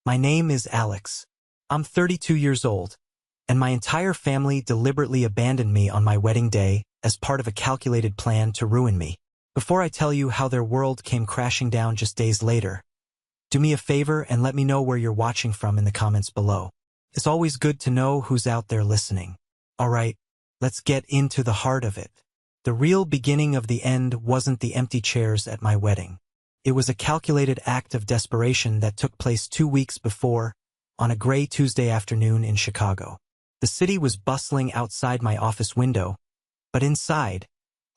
My name is Alex. I'm 32 years old, and my entire family deliberately abandoned me on my wedding day as part of a calculated plan to ruin me. Before I tell you how their world came crashing down just days later, do me a favor and let me know where you're watching from in the comments below. It's always good to know who's out there listening. Alright, let's get into the heart of it. The real beginning of the end wasn't the empty chairs at my wedding. It was a calculated act of desperation that took place 2 weeks before, on a gray Tuesday afternoon in Chicago. The city was bustling outside my office window, but inside,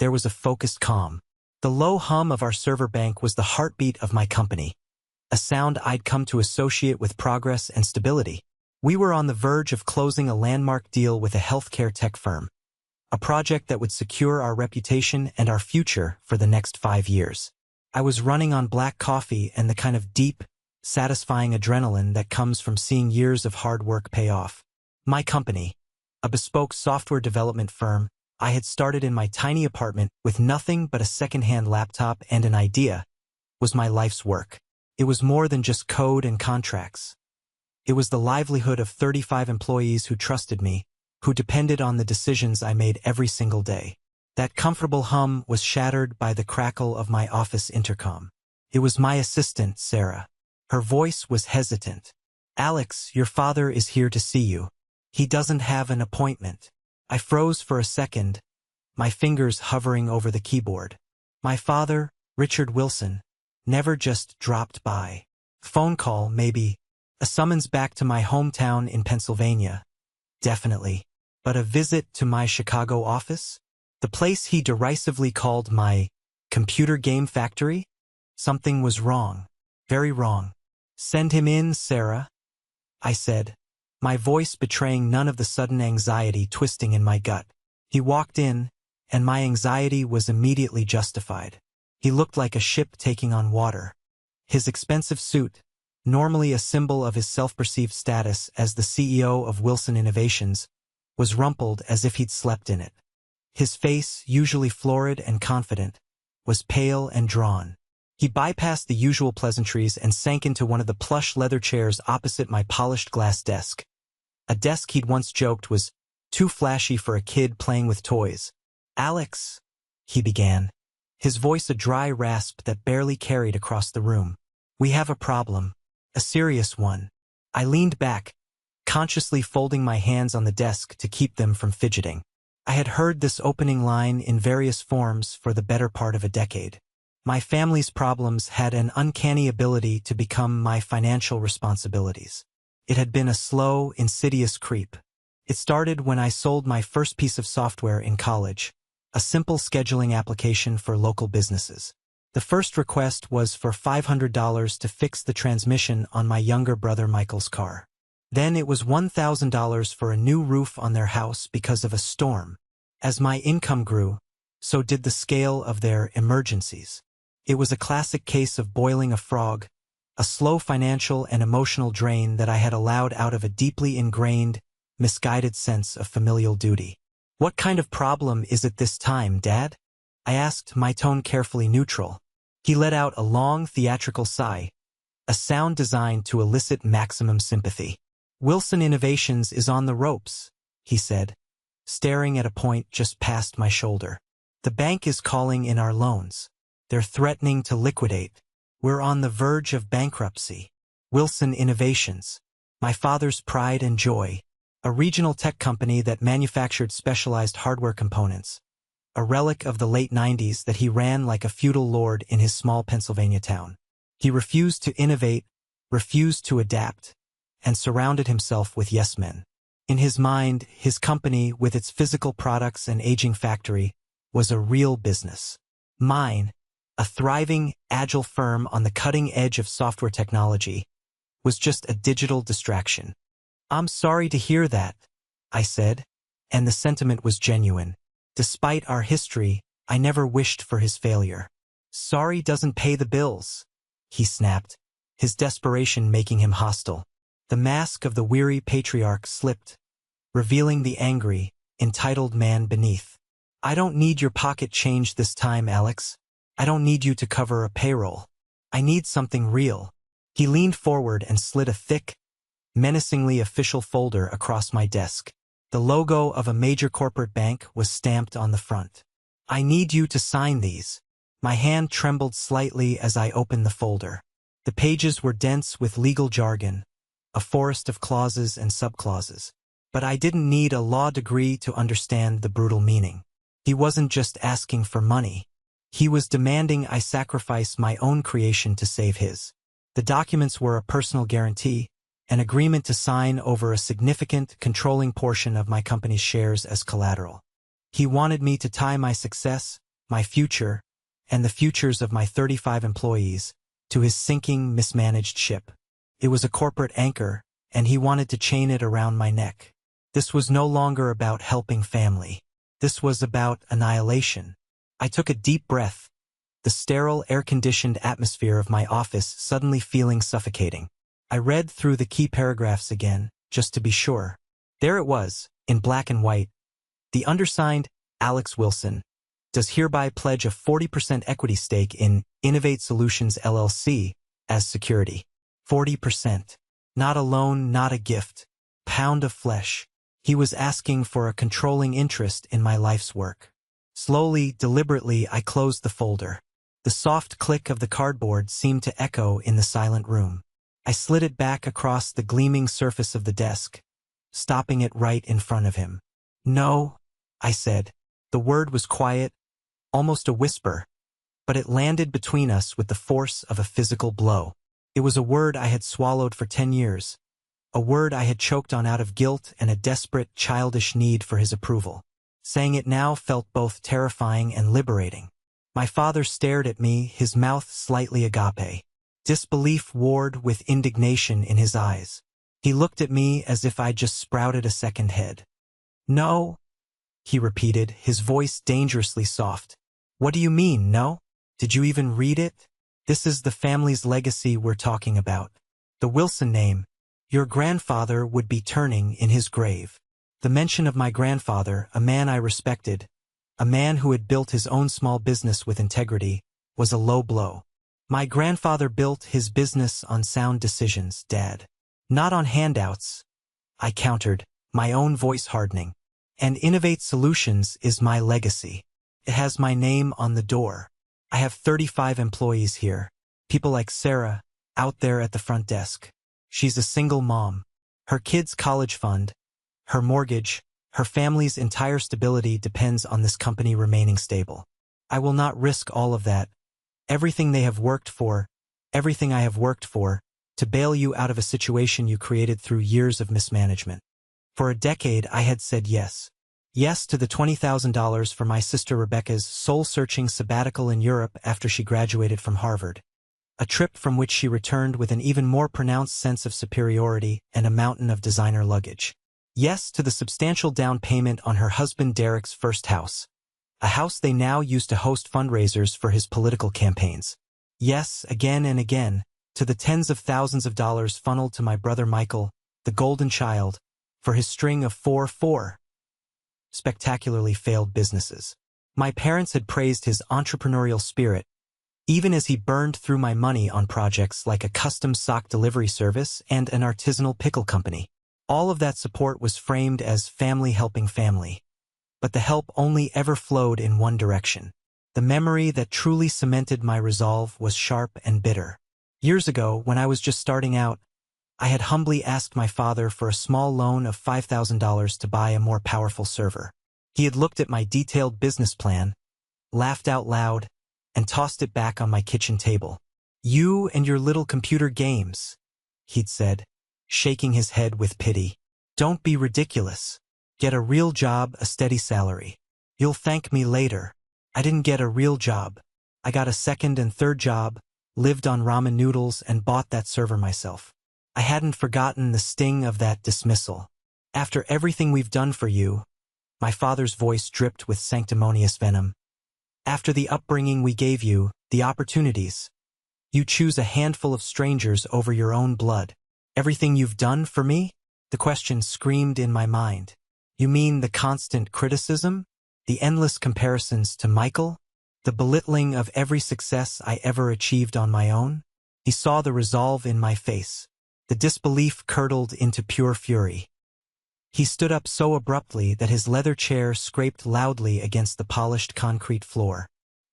there was a focused calm. The low hum of our server bank was the heartbeat of my company, a sound I'd come to associate with progress and stability. We were on the verge of closing a landmark deal with a healthcare tech firm, a project that would secure our reputation and our future for the next 5 years. I was running on black coffee and the kind of deep, satisfying adrenaline that comes from seeing years of hard work pay off. My company, a bespoke software development firm I had started in my tiny apartment with nothing but a second-hand laptop and an idea, was my life's work. It was more than just code and contracts. It was the livelihood of 35 employees who trusted me, who depended on the decisions I made every single day. That comfortable hum was shattered by the crackle of my office intercom. It was my assistant, Sarah. Her voice was hesitant. "Alex, your father is here to see you. He doesn't have an appointment." I froze for a second, my fingers hovering over the keyboard. My father, Richard Wilson, never just dropped by. Phone call, maybe. A summons back to my hometown in Pennsylvania. Definitely. But a visit to my Chicago office? The place he derisively called my computer game factory? Something was wrong. Very wrong. "Send him in, Sarah," I said, my voice betraying none of the sudden anxiety twisting in my gut. He walked in, and my anxiety was immediately justified. He looked like a ship taking on water. His expensive suit, normally a symbol of his self-perceived status as the CEO of Wilson Innovations, was rumpled as if he'd slept in it. His face, usually florid and confident, was pale and drawn. He bypassed the usual pleasantries and sank into one of the plush leather chairs opposite my polished glass desk. A desk he'd once joked was too flashy for a kid playing with toys. "Alex," he began, his voice a dry rasp that barely carried across the room. "We have a problem. A serious one." I leaned back, consciously folding my hands on the desk to keep them from fidgeting. I had heard this opening line in various forms for the better part of a decade. My family's problems had an uncanny ability to become my financial responsibilities. It had been a slow, insidious creep. It started when I sold my first piece of software in college, a simple scheduling application for local businesses. The first request was for $500 to fix the transmission on my younger brother Michael's car. Then it was $1,000 for a new roof on their house because of a storm. As my income grew, so did the scale of their emergencies. It was a classic case of boiling a frog, a slow financial and emotional drain that I had allowed out of a deeply ingrained, misguided sense of familial duty. "What kind of problem is it this time, Dad?" I asked, my tone carefully neutral. He let out a long, theatrical sigh, a sound designed to elicit maximum sympathy. "Wilson Innovations is on the ropes," he said, staring at a point just past my shoulder. "The bank is calling in our loans. They're threatening to liquidate. We're on the verge of bankruptcy." Wilson Innovations, my father's pride and joy, a regional tech company that manufactured specialized hardware components, a relic of the late 90s that he ran like a feudal lord in his small Pennsylvania town. He refused to innovate, refused to adapt, and surrounded himself with yes-men. In his mind, his company, with its physical products and aging factory, was a real business. Mine, a thriving, agile firm on the cutting edge of software technology, was just a digital distraction. "I'm sorry to hear that," I said, and the sentiment was genuine. Despite our history, I never wished for his failure. "Sorry doesn't pay the bills," he snapped, his desperation making him hostile. The mask of the weary patriarch slipped, revealing the angry, entitled man beneath. "I don't need your pocket change this time, Alex. I don't need you to cover a payroll. I need something real." He leaned forward and slid a thick, menacingly official folder across my desk. The logo of a major corporate bank was stamped on the front. "I need you to sign these." My hand trembled slightly as I opened the folder. The pages were dense with legal jargon, a forest of clauses and subclauses. But I didn't need a law degree to understand the brutal meaning. He wasn't just asking for money. He was demanding I sacrifice my own creation to save his. The documents were a personal guarantee, an agreement to sign over a significant, controlling portion of my company's shares as collateral. He wanted me to tie my success, my future, and the futures of my 35 employees to his sinking, mismanaged ship. It was a corporate anchor, and he wanted to chain it around my neck. This was no longer about helping family. This was about annihilation. I took a deep breath, the sterile, air-conditioned atmosphere of my office suddenly feeling suffocating. I read through the key paragraphs again, just to be sure. There it was, in black and white. The undersigned, Alex Wilson, does hereby pledge a 40% equity stake in Innovate Solutions LLC as security. 40%. Not a loan, not a gift. Pound of flesh. He was asking for a controlling interest in my life's work. Slowly, deliberately, I closed the folder. The soft click of the cardboard seemed to echo in the silent room. I slid it back across the gleaming surface of the desk, stopping it right in front of him. "No," I said. The word was quiet, almost a whisper, but it landed between us with the force of a physical blow. It was a word I had swallowed for 10 years, a word I had choked on out of guilt and a desperate, childish need for his approval. Saying it now felt both terrifying and liberating. My father stared at me, his mouth slightly agape. Disbelief warred with indignation in his eyes. He looked at me as if I'd just sprouted a second head. "No," he repeated, his voice dangerously soft. "What do you mean, no? Did you even read it? This is the family's legacy we're talking about. The Wilson name. Your grandfather would be turning in his grave." The mention of my grandfather, a man I respected, a man who had built his own small business with integrity, was a low blow. "My grandfather built his business on sound decisions, Dad. Not on handouts," I countered, my own voice hardening. "And Innovate Solutions is my legacy. It has my name on the door. I have 35 employees here, people like Sarah, out there at the front desk. She's a single mom. Her kids' college fund, her mortgage, her family's entire stability depends on this company remaining stable. I will not risk all of that, everything they have worked for, everything I have worked for, to bail you out of a situation you created through years of mismanagement." For a decade, I had said yes. Yes to the $20,000 for my sister Rebecca's soul-searching sabbatical in Europe after she graduated from Harvard. A trip from which she returned with an even more pronounced sense of superiority and a mountain of designer luggage. Yes to the substantial down payment on her husband Derek's first house, a house they now use to host fundraisers for his political campaigns. Yes, again and again, to the tens of thousands of dollars funneled to my brother Michael, the golden child, for his string of four spectacularly failed businesses. My parents had praised his entrepreneurial spirit, even as he burned through my money on projects like a custom sock delivery service and an artisanal pickle company. All of that support was framed as family helping family. But the help only ever flowed in one direction. The memory that truly cemented my resolve was sharp and bitter. Years ago, when I was just starting out, I had humbly asked my father for a small loan of $5,000 to buy a more powerful server. He had looked at my detailed business plan, laughed out loud, and tossed it back on my kitchen table. "You and your little computer games," he'd said, shaking his head with pity. "Don't be ridiculous. Get a real job, a steady salary. You'll thank me later." I didn't get a real job. I got a second and third job, lived on ramen noodles, and bought that server myself. I hadn't forgotten the sting of that dismissal. "After everything we've done for you," my father's voice dripped with sanctimonious venom. "After the upbringing we gave you, the opportunities, you choose a handful of strangers over your own blood. Everything you've done for me?" The question screamed in my mind. "You mean the constant criticism? The endless comparisons to Michael? The belittling of every success I ever achieved on my own?" He saw the resolve in my face. The disbelief curdled into pure fury. He stood up so abruptly that his leather chair scraped loudly against the polished concrete floor.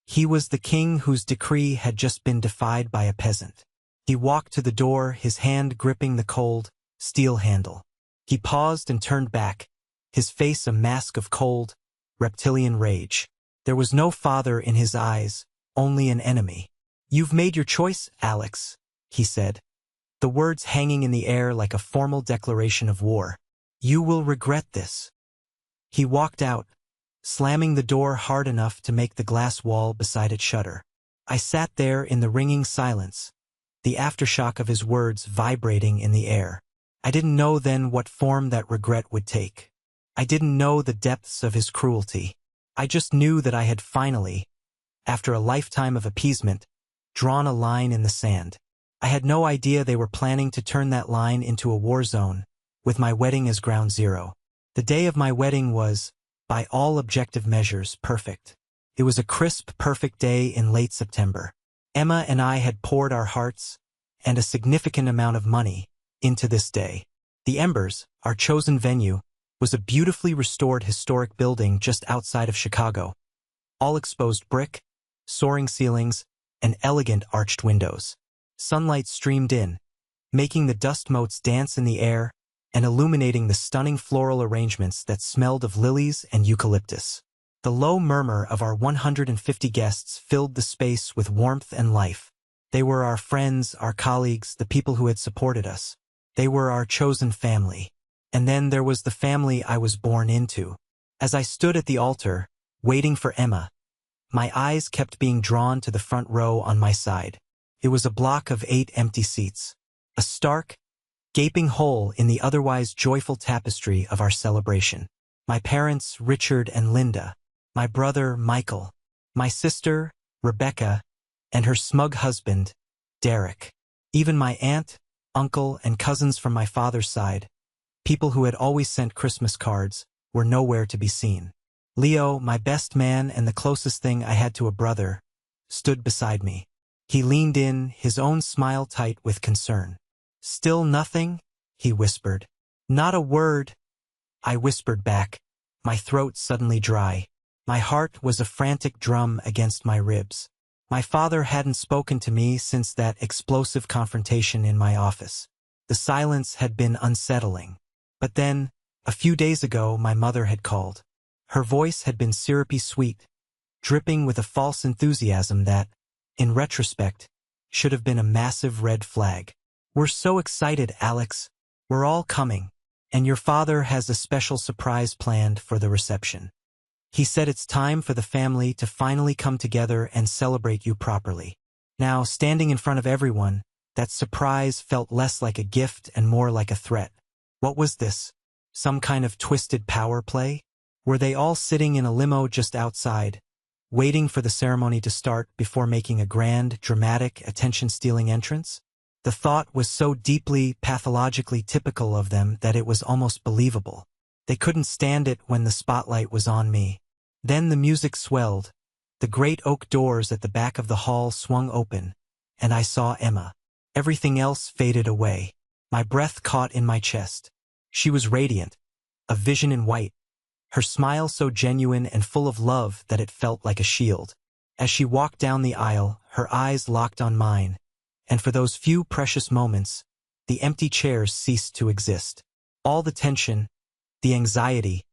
He was the king whose decree had just been defied by a peasant. He walked to the door, his hand gripping the cold, steel handle. He paused and turned back, his face a mask of cold, reptilian rage. There was no father in his eyes, only an enemy. "You've made your choice, Alex," he said, the words hanging in the air like a formal declaration of war. "You will regret this." He walked out, slamming the door hard enough to make the glass wall beside it shudder. I sat there in the ringing silence, the aftershock of his words vibrating in the air. I didn't know then what form that regret would take. I didn't know the depths of his cruelty. I just knew that I had finally, after a lifetime of appeasement, drawn a line in the sand. I had no idea they were planning to turn that line into a war zone, with my wedding as ground zero. The day of my wedding was, by all objective measures, perfect. It was a crisp, perfect day in late September. Emma and I had poured our hearts, and a significant amount of money, into this day. The Embers, our chosen venue, was a beautifully restored historic building just outside of Chicago. All exposed brick, soaring ceilings, and elegant arched windows. Sunlight streamed in, making the dust motes dance in the air and illuminating the stunning floral arrangements that smelled of lilies and eucalyptus. The low murmur of our 150 guests filled the space with warmth and life. They were our friends, our colleagues, the people who had supported us. They were our chosen family. And then there was the family I was born into. As I stood at the altar, waiting for Emma, my eyes kept being drawn to the front row on my side. It was a block of 8 empty seats. A stark, gaping hole in the otherwise joyful tapestry of our celebration. My parents, Richard and Linda, my brother, Michael, my sister, Rebecca, and her smug husband, Derek. Even my aunt, uncle, and cousins from my father's side, people who had always sent Christmas cards, were nowhere to be seen. Leo, my best man and the closest thing I had to a brother, stood beside me. He leaned in, his own smile tight with concern. "Still nothing?" he whispered. "Not a word," I whispered back, my throat suddenly dry. My heart was a frantic drum against my ribs. My father hadn't spoken to me since that explosive confrontation in my office. The silence had been unsettling. But then, a few days ago, my mother had called. Her voice had been syrupy sweet, dripping with a false enthusiasm that, in retrospect, should have been a massive red flag. "We're so excited, Alex. We're all coming. And your father has a special surprise planned for the reception. He said it's time for the family to finally come together and celebrate you properly." Now, standing in front of everyone, that surprise felt less like a gift and more like a threat. What was this? Some kind of twisted power play? Were they all sitting in a limo just outside, waiting for the ceremony to start before making a grand, dramatic, attention-stealing entrance? The thought was so deeply, pathologically typical of them that it was almost believable. They couldn't stand it when the spotlight was on me. Then the music swelled, the great oak doors at the back of the hall swung open, and I saw Emma. Everything else faded away. My breath caught in my chest. She was radiant, a vision in white, her smile so genuine and full of love that it felt like a shield. As she walked down the aisle, her eyes locked on mine, and for those few precious moments, the empty chairs ceased to exist. All the tension, the anxiety,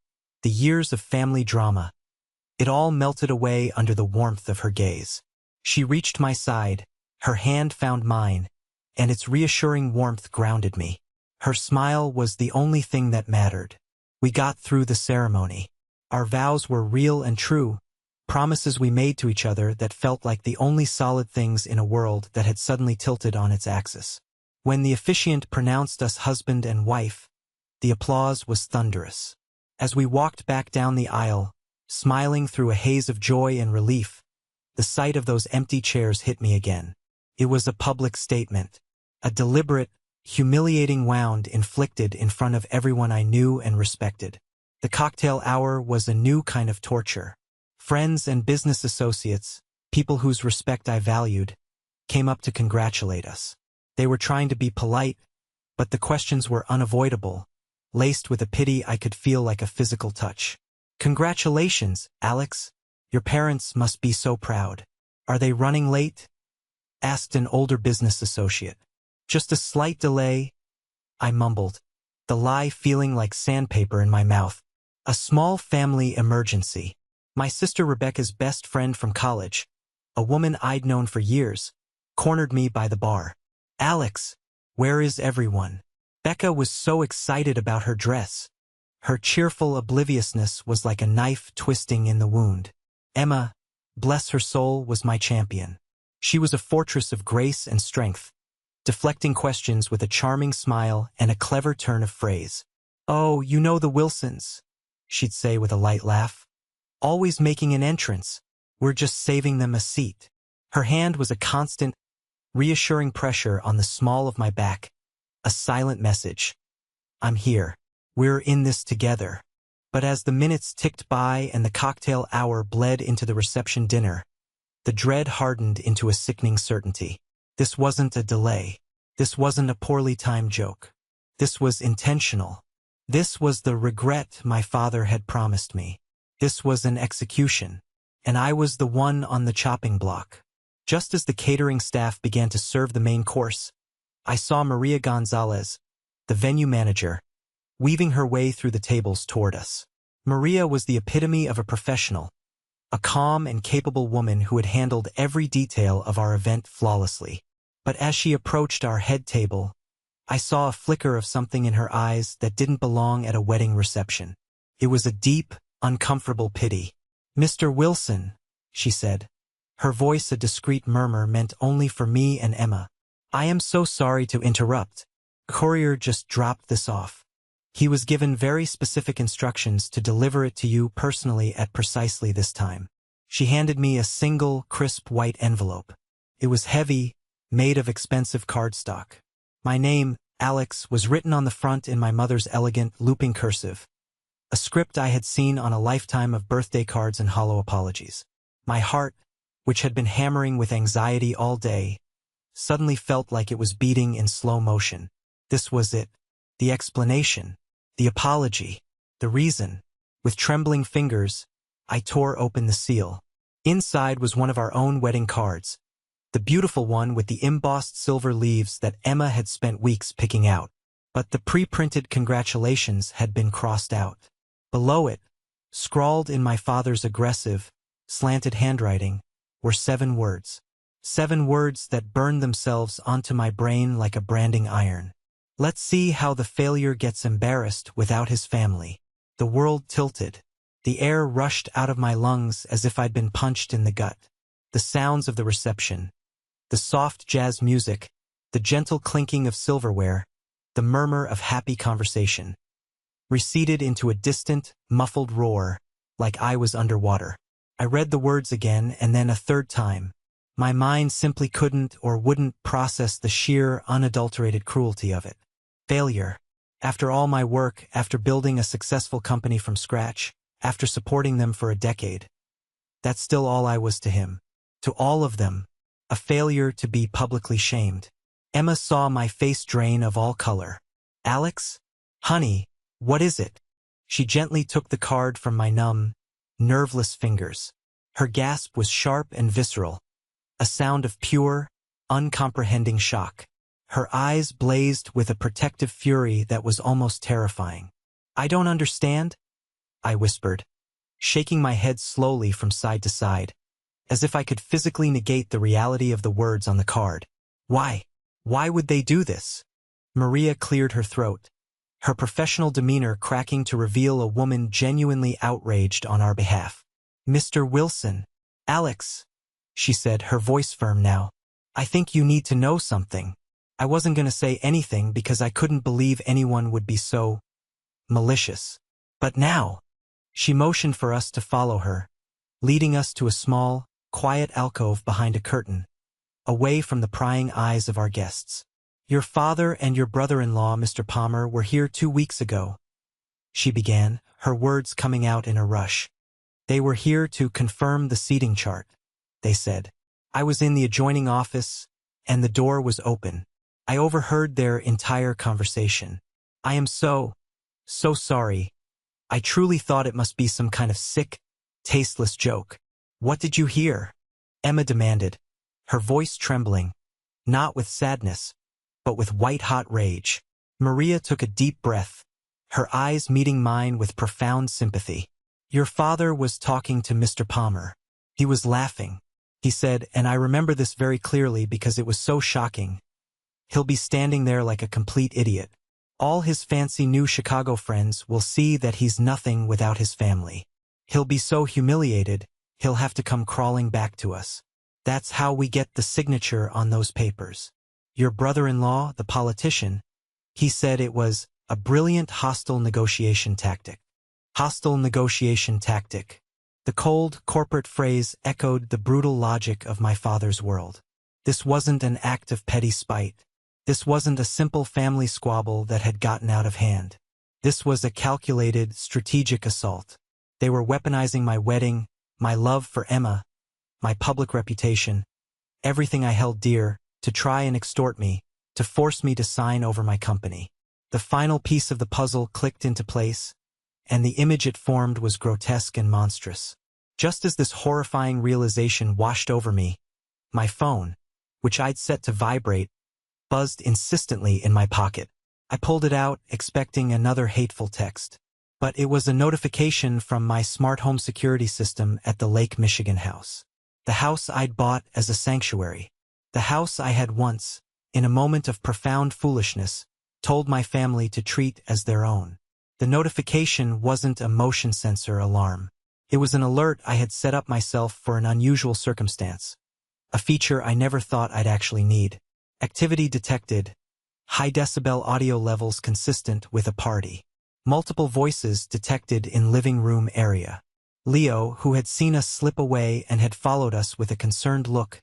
the years of family drama, it all melted away under the warmth of her gaze. She reached my side, her hand found mine, and its reassuring warmth grounded me. Her smile was the only thing that mattered. We got through the ceremony. Our vows were real and true, promises we made to each other that felt like the only solid things in a world that had suddenly tilted on its axis. When the officiant pronounced us husband and wife, the applause was thunderous. As we walked back down the aisle, smiling through a haze of joy and relief, the sight of those empty chairs hit me again. It was a public statement, a deliberate, humiliating wound inflicted in front of everyone I knew and respected. The cocktail hour was a new kind of torture. Friends and business associates, people whose respect I valued, came up to congratulate us. They were trying to be polite, but the questions were unavoidable, laced with a pity I could feel like a physical touch. "Congratulations, Alex. Your parents must be so proud. Are they running late?" asked an older business associate. "Just a slight delay," I mumbled, the lie feeling like sandpaper in my mouth. "A small family emergency." My sister Rebecca's best friend from college, a woman I'd known for years, cornered me by the bar. "Alex, where is everyone?" Becca was so excited about her dress. Her cheerful obliviousness was like a knife twisting in the wound. Emma, bless her soul, was my champion. She was a fortress of grace and strength, deflecting questions with a charming smile and a clever turn of phrase. "Oh, you know the Wilsons," she'd say with a light laugh. "Always making an entrance. We're just saving them a seat." Her hand was a constant, reassuring pressure on the small of my back, a silent message. "I'm here. We're in this together." But as the minutes ticked by and the cocktail hour bled into the reception dinner, the dread hardened into a sickening certainty. This wasn't a delay. This wasn't a poorly timed joke. This was intentional. This was the regret my father had promised me. This was an execution, and I was the one on the chopping block. Just as the catering staff began to serve the main course, I saw Maria Gonzalez, the venue manager, weaving her way through the tables toward us. Maria was the epitome of a professional, a calm and capable woman who had handled every detail of our event flawlessly. But as she approached our head table, I saw a flicker of something in her eyes that didn't belong at a wedding reception. It was a deep, uncomfortable pity. "Mr. Wilson," she said, her voice a discreet murmur meant only for me and Emma. "I am so sorry to interrupt. Courier just dropped this off. He was given very specific instructions to deliver it to you personally at precisely this time." She handed me a single, crisp white envelope. It was heavy, made of expensive cardstock. My name, Alex, was written on the front in my mother's elegant, looping cursive, a script I had seen on a lifetime of birthday cards and hollow apologies. My heart, which had been hammering with anxiety all day, suddenly felt like it was beating in slow motion. This was it. The explanation. The apology. The reason. With trembling fingers, I tore open the seal. Inside was one of our own wedding cards, the beautiful one with the embossed silver leaves that Emma had spent weeks picking out. But the pre-printed congratulations had been crossed out. Below it, scrawled in my father's aggressive, slanted handwriting, were 7 words. 7 words that burned themselves onto my brain like a branding iron. "Let's see how the failure gets embarrassed without his family." The world tilted. The air rushed out of my lungs as if I'd been punched in the gut. The sounds of the reception, the soft jazz music, the gentle clinking of silverware, the murmur of happy conversation, receded into a distant, muffled roar, like I was underwater. I read the words again and then a third time. My mind simply couldn't or wouldn't process the sheer, unadulterated cruelty of it. Failure. After all my work, after building a successful company from scratch, after supporting them for a decade. That's still all I was to him. To all of them. A failure to be publicly shamed. Emma saw my face drain of all color. "Alex? Honey, what is it?" She gently took the card from my numb, nerveless fingers. Her gasp was sharp and visceral, a sound of pure, uncomprehending shock. Her eyes blazed with a protective fury that was almost terrifying. "I don't understand," I whispered, shaking my head slowly from side to side, as if I could physically negate the reality of the words on the card. "Why? Why would they do this?" Maria cleared her throat, her professional demeanor cracking to reveal a woman genuinely outraged on our behalf. "Mr. Wilson, Alex," she said, her voice firm now, "I think you need to know something." I wasn't going to say anything because I couldn't believe anyone would be so malicious. But now, she motioned for us to follow her, leading us to a small, quiet alcove behind a curtain, away from the prying eyes of our guests. "Your father and your brother-in-law, Mr. Palmer, were here 2 weeks ago," she began, her words coming out in a rush. "They were here to confirm the seating chart," they said. I was in the adjoining office, and the door was open. I overheard their entire conversation. I am so sorry. I truly thought it must be some kind of sick, tasteless joke. What did you hear? Emma demanded, her voice trembling, not with sadness, but with white-hot rage. Maria took a deep breath, her eyes meeting mine with profound sympathy. Your father was talking to Mr. Palmer. He was laughing. He said, and I remember this very clearly because it was so shocking. He'll be standing there like a complete idiot. All his fancy new Chicago friends will see that he's nothing without his family. He'll be so humiliated, he'll have to come crawling back to us. That's how we get the signature on those papers. Your brother-in-law, the politician, he said it was a brilliant hostile negotiation tactic. Hostile negotiation tactic. The cold, corporate phrase echoed the brutal logic of my father's world. This wasn't an act of petty spite. This wasn't a simple family squabble that had gotten out of hand. This was a calculated, strategic assault. They were weaponizing my wedding, my love for Emma, my public reputation, everything I held dear, to try and extort me, to force me to sign over my company. The final piece of the puzzle clicked into place, and the image it formed was grotesque and monstrous. Just as this horrifying realization washed over me, my phone, which I'd set to vibrate, buzzed insistently in my pocket. I pulled it out, expecting another hateful text. But it was a notification from my smart home security system at the Lake Michigan house. The house I'd bought as a sanctuary. The house I had once, in a moment of profound foolishness, told my family to treat as their own. The notification wasn't a motion sensor alarm. It was an alert I had set up myself for an unusual circumstance. A feature I never thought I'd actually need. Activity detected. High decibel audio levels consistent with a party. Multiple voices detected in living room area. Leo, who had seen us slip away and had followed us with a concerned look,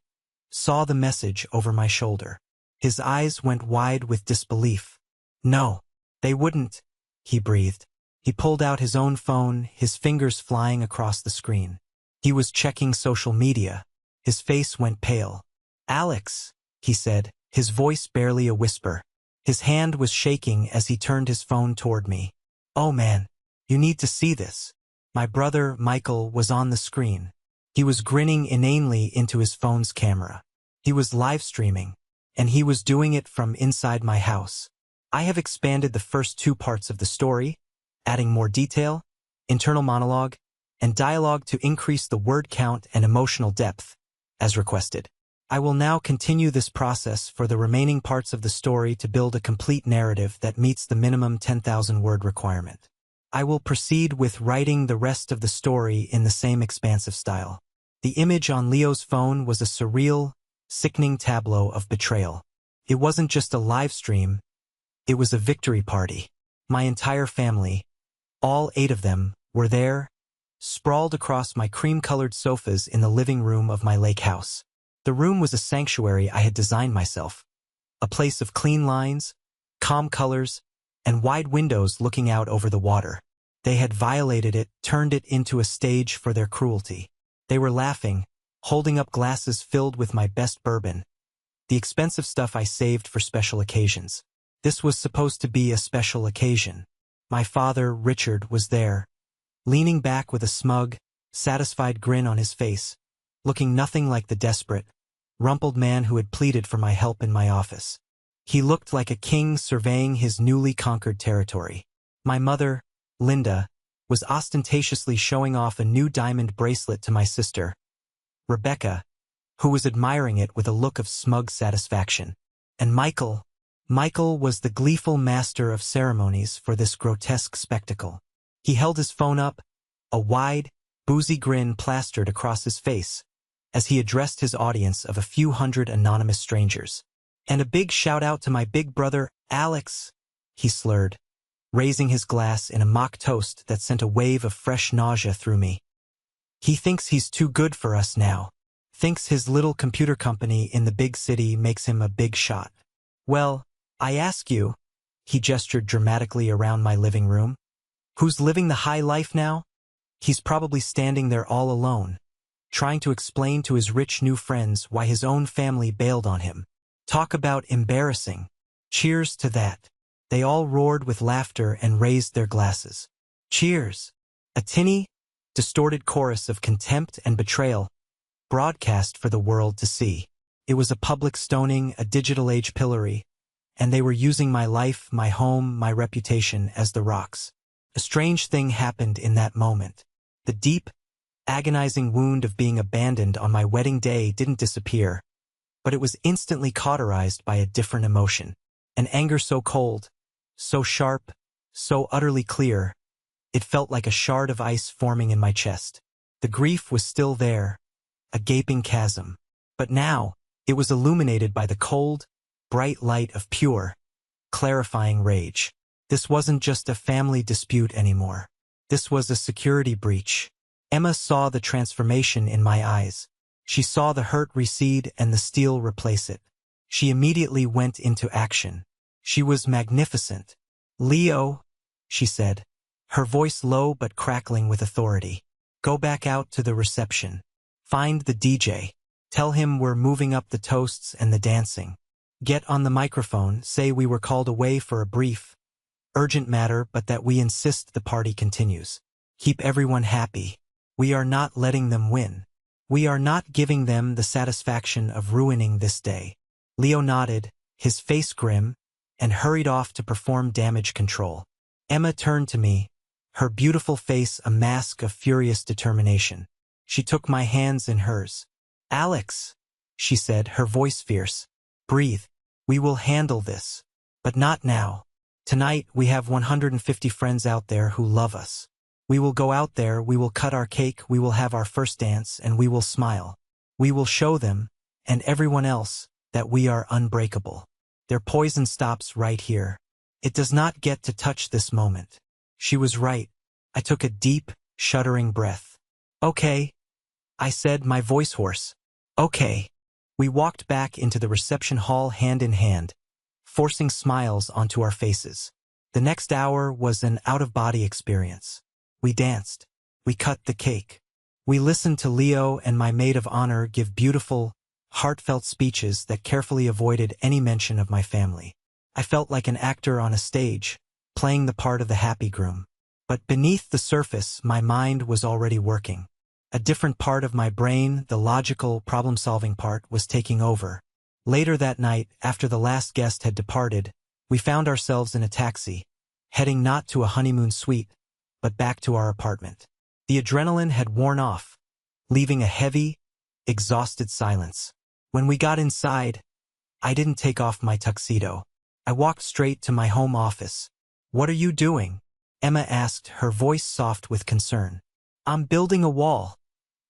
saw the message over my shoulder. His eyes went wide with disbelief. No, they wouldn't, he breathed. He pulled out his own phone, his fingers flying across the screen. He was checking social media. His face went pale. Alex, he said, his voice barely a whisper. His hand was shaking as he turned his phone toward me. Oh man, you need to see this. My brother, Michael, was on the screen. He was grinning inanely into his phone's camera. He was live streaming, and he was doing it from inside my house. I have expanded the first two parts of the story, adding more detail, internal monologue, and dialogue to increase the word count and emotional depth, as requested. I will now continue this process for the remaining parts of the story to build a complete narrative that meets the minimum 10,000 word requirement. I will proceed with writing the rest of the story in the same expansive style. The image on Leo's phone was a surreal, sickening tableau of betrayal. It wasn't just a live stream, it was a victory party. My entire family, all 8 of them, were there, sprawled across my cream-colored sofas in the living room of my lake house. The room was a sanctuary I had designed myself, a place of clean lines, calm colors, and wide windows looking out over the water. They had violated it, turned it into a stage for their cruelty. They were laughing, holding up glasses filled with my best bourbon, the expensive stuff I saved for special occasions. This was supposed to be a special occasion. My father, Richard, was there, leaning back with a smug, satisfied grin on his face, looking nothing like the desperate, rumpled man who had pleaded for my help in my office. He looked like a king surveying his newly conquered territory. My mother, Linda, was ostentatiously showing off a new diamond bracelet to my sister, Rebecca, who was admiring it with a look of smug satisfaction. And Michael was the gleeful master of ceremonies for this grotesque spectacle. He held his phone up, a wide, boozy grin plastered across his face, as he addressed his audience of a few hundred anonymous strangers. And a big shout-out to my big brother, Alex, he slurred, raising his glass in a mock toast that sent a wave of fresh nausea through me. He thinks he's too good for us now. Thinks his little computer company in the big city makes him a big shot. Well, I ask you, he gestured dramatically around my living room, who's living the high life now? He's probably standing there all alone, trying to explain to his rich new friends why his own family bailed on him. Talk about embarrassing. Cheers to that. They all roared with laughter and raised their glasses. Cheers. A tinny, distorted chorus of contempt and betrayal, broadcast for the world to see. It was a public stoning, a digital age pillory, and they were using my life, my home, my reputation as the rocks. A strange thing happened in that moment. The deep, agonizing wound of being abandoned on my wedding day didn't disappear, but it was instantly cauterized by a different emotion. An anger so cold, so sharp, so utterly clear, it felt like a shard of ice forming in my chest. The grief was still there, a gaping chasm. But now, it was illuminated by the cold, bright light of pure, clarifying rage. This wasn't just a family dispute anymore. This was a security breach. Emma saw the transformation in my eyes. She saw the hurt recede and the steel replace it. She immediately went into action. She was magnificent. "Leo," she said, her voice low but crackling with authority. "Go back out to the reception. Find the DJ. Tell him we're moving up the toasts and the dancing. Get on the microphone, say we were called away for a brief, urgent matter but that we insist the party continues. Keep everyone happy. We are not letting them win. We are not giving them the satisfaction of ruining this day." Leo nodded, his face grim, and hurried off to perform damage control. Emma turned to me, her beautiful face a mask of furious determination. She took my hands in hers. "Alex," she said, her voice fierce. "Breathe. We will handle this. But not now. Tonight we have 150 friends out there who love us. We will go out there, we will cut our cake, we will have our first dance, and we will smile. We will show them, and everyone else, that we are unbreakable. Their poison stops right here. It does not get to touch this moment." She was right. I took a deep, shuddering breath. "Okay," I said, my voice hoarse. "Okay." We walked back into the reception hall hand in hand, forcing smiles onto our faces. The next hour was an out-of-body experience. We danced. We cut the cake. We listened to Leo and my maid of honor give beautiful, heartfelt speeches that carefully avoided any mention of my family. I felt like an actor on a stage, playing the part of the happy groom. But beneath the surface, my mind was already working. A different part of my brain, the logical, problem-solving part, was taking over. Later that night, after the last guest had departed, we found ourselves in a taxi, heading not to a honeymoon suite, but back to our apartment. The adrenaline had worn off, leaving a heavy, exhausted silence. When we got inside, I didn't take off my tuxedo. I walked straight to my home office. "What are you doing?" Emma asked, her voice soft with concern. "I'm building a wall,"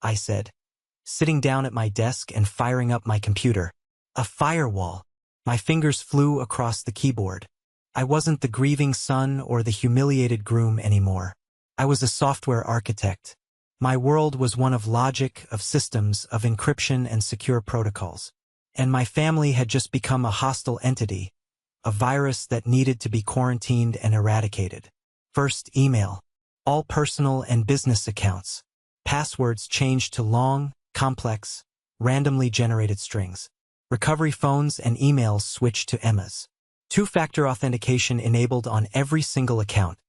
I said, sitting down at my desk and firing up my computer. A firewall. My fingers flew across the keyboard. I wasn't the grieving son or the humiliated groom anymore. I was a software architect. My world was one of logic, of systems, of encryption and secure protocols. And my family had just become a hostile entity, a virus that needed to be quarantined and eradicated. First, email. All personal and business accounts. Passwords changed to long, complex, randomly generated strings. Recovery phones and emails switched to Emma's. Two-factor authentication enabled on every single account,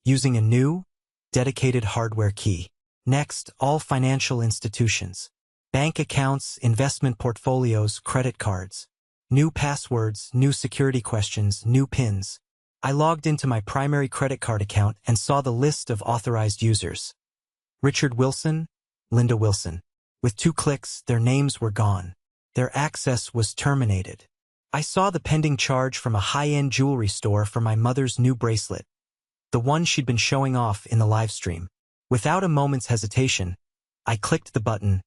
using a new, dedicated hardware key. Next, all financial institutions. Bank accounts, investment portfolios, credit cards. New passwords, new security questions, new PINs. I logged into my primary credit card account and saw the list of authorized users. Richard Wilson, Linda Wilson. With 2 clicks, their names were gone. Their access was terminated. I saw the pending charge from a high-end jewelry store for my mother's new bracelet, the one she'd been showing off in the live stream. Without a moment's hesitation, I clicked the button,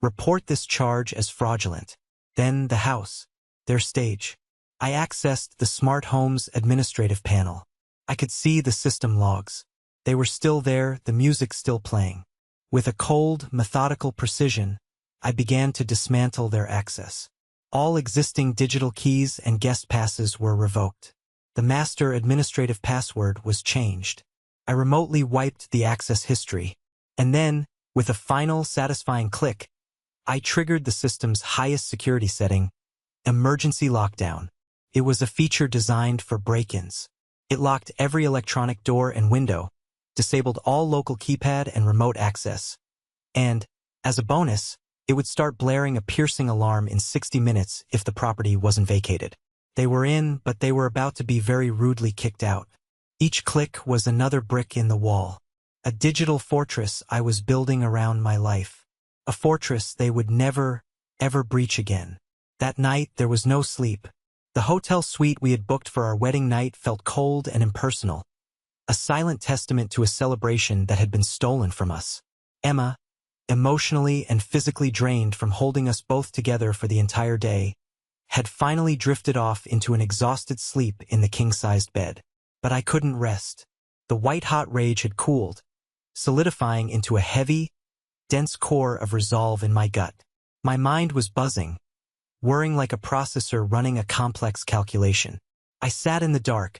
"Report this charge as fraudulent." Then the house, their stage. I accessed the smart home's administrative panel. I could see the system logs. They were still there, the music still playing. With a cold, methodical precision, I began to dismantle their access. All existing digital keys and guest passes were revoked. The master administrative password was changed. I remotely wiped the access history. And then, with a final, satisfying click, I triggered the system's highest security setting, Emergency lockdown. It was a feature designed for break-ins. It locked every electronic door and window, disabled all local keypad and remote access. And, as a bonus, it would start blaring a piercing alarm in 60 minutes if the property wasn't vacated. They were in, but they were about to be very rudely kicked out. Each click was another brick in the wall. A digital fortress I was building around my life. A fortress they would never, ever breach again. That night, there was no sleep. The hotel suite we had booked for our wedding night felt cold and impersonal. A silent testament to a celebration that had been stolen from us. Emma, emotionally and physically drained from holding us both together for the entire day, had finally drifted off into an exhausted sleep in the king-sized bed. But I couldn't rest. The white-hot rage had cooled, solidifying into a heavy, dense core of resolve in my gut. My mind was buzzing, whirring like a processor running a complex calculation. I sat in the dark,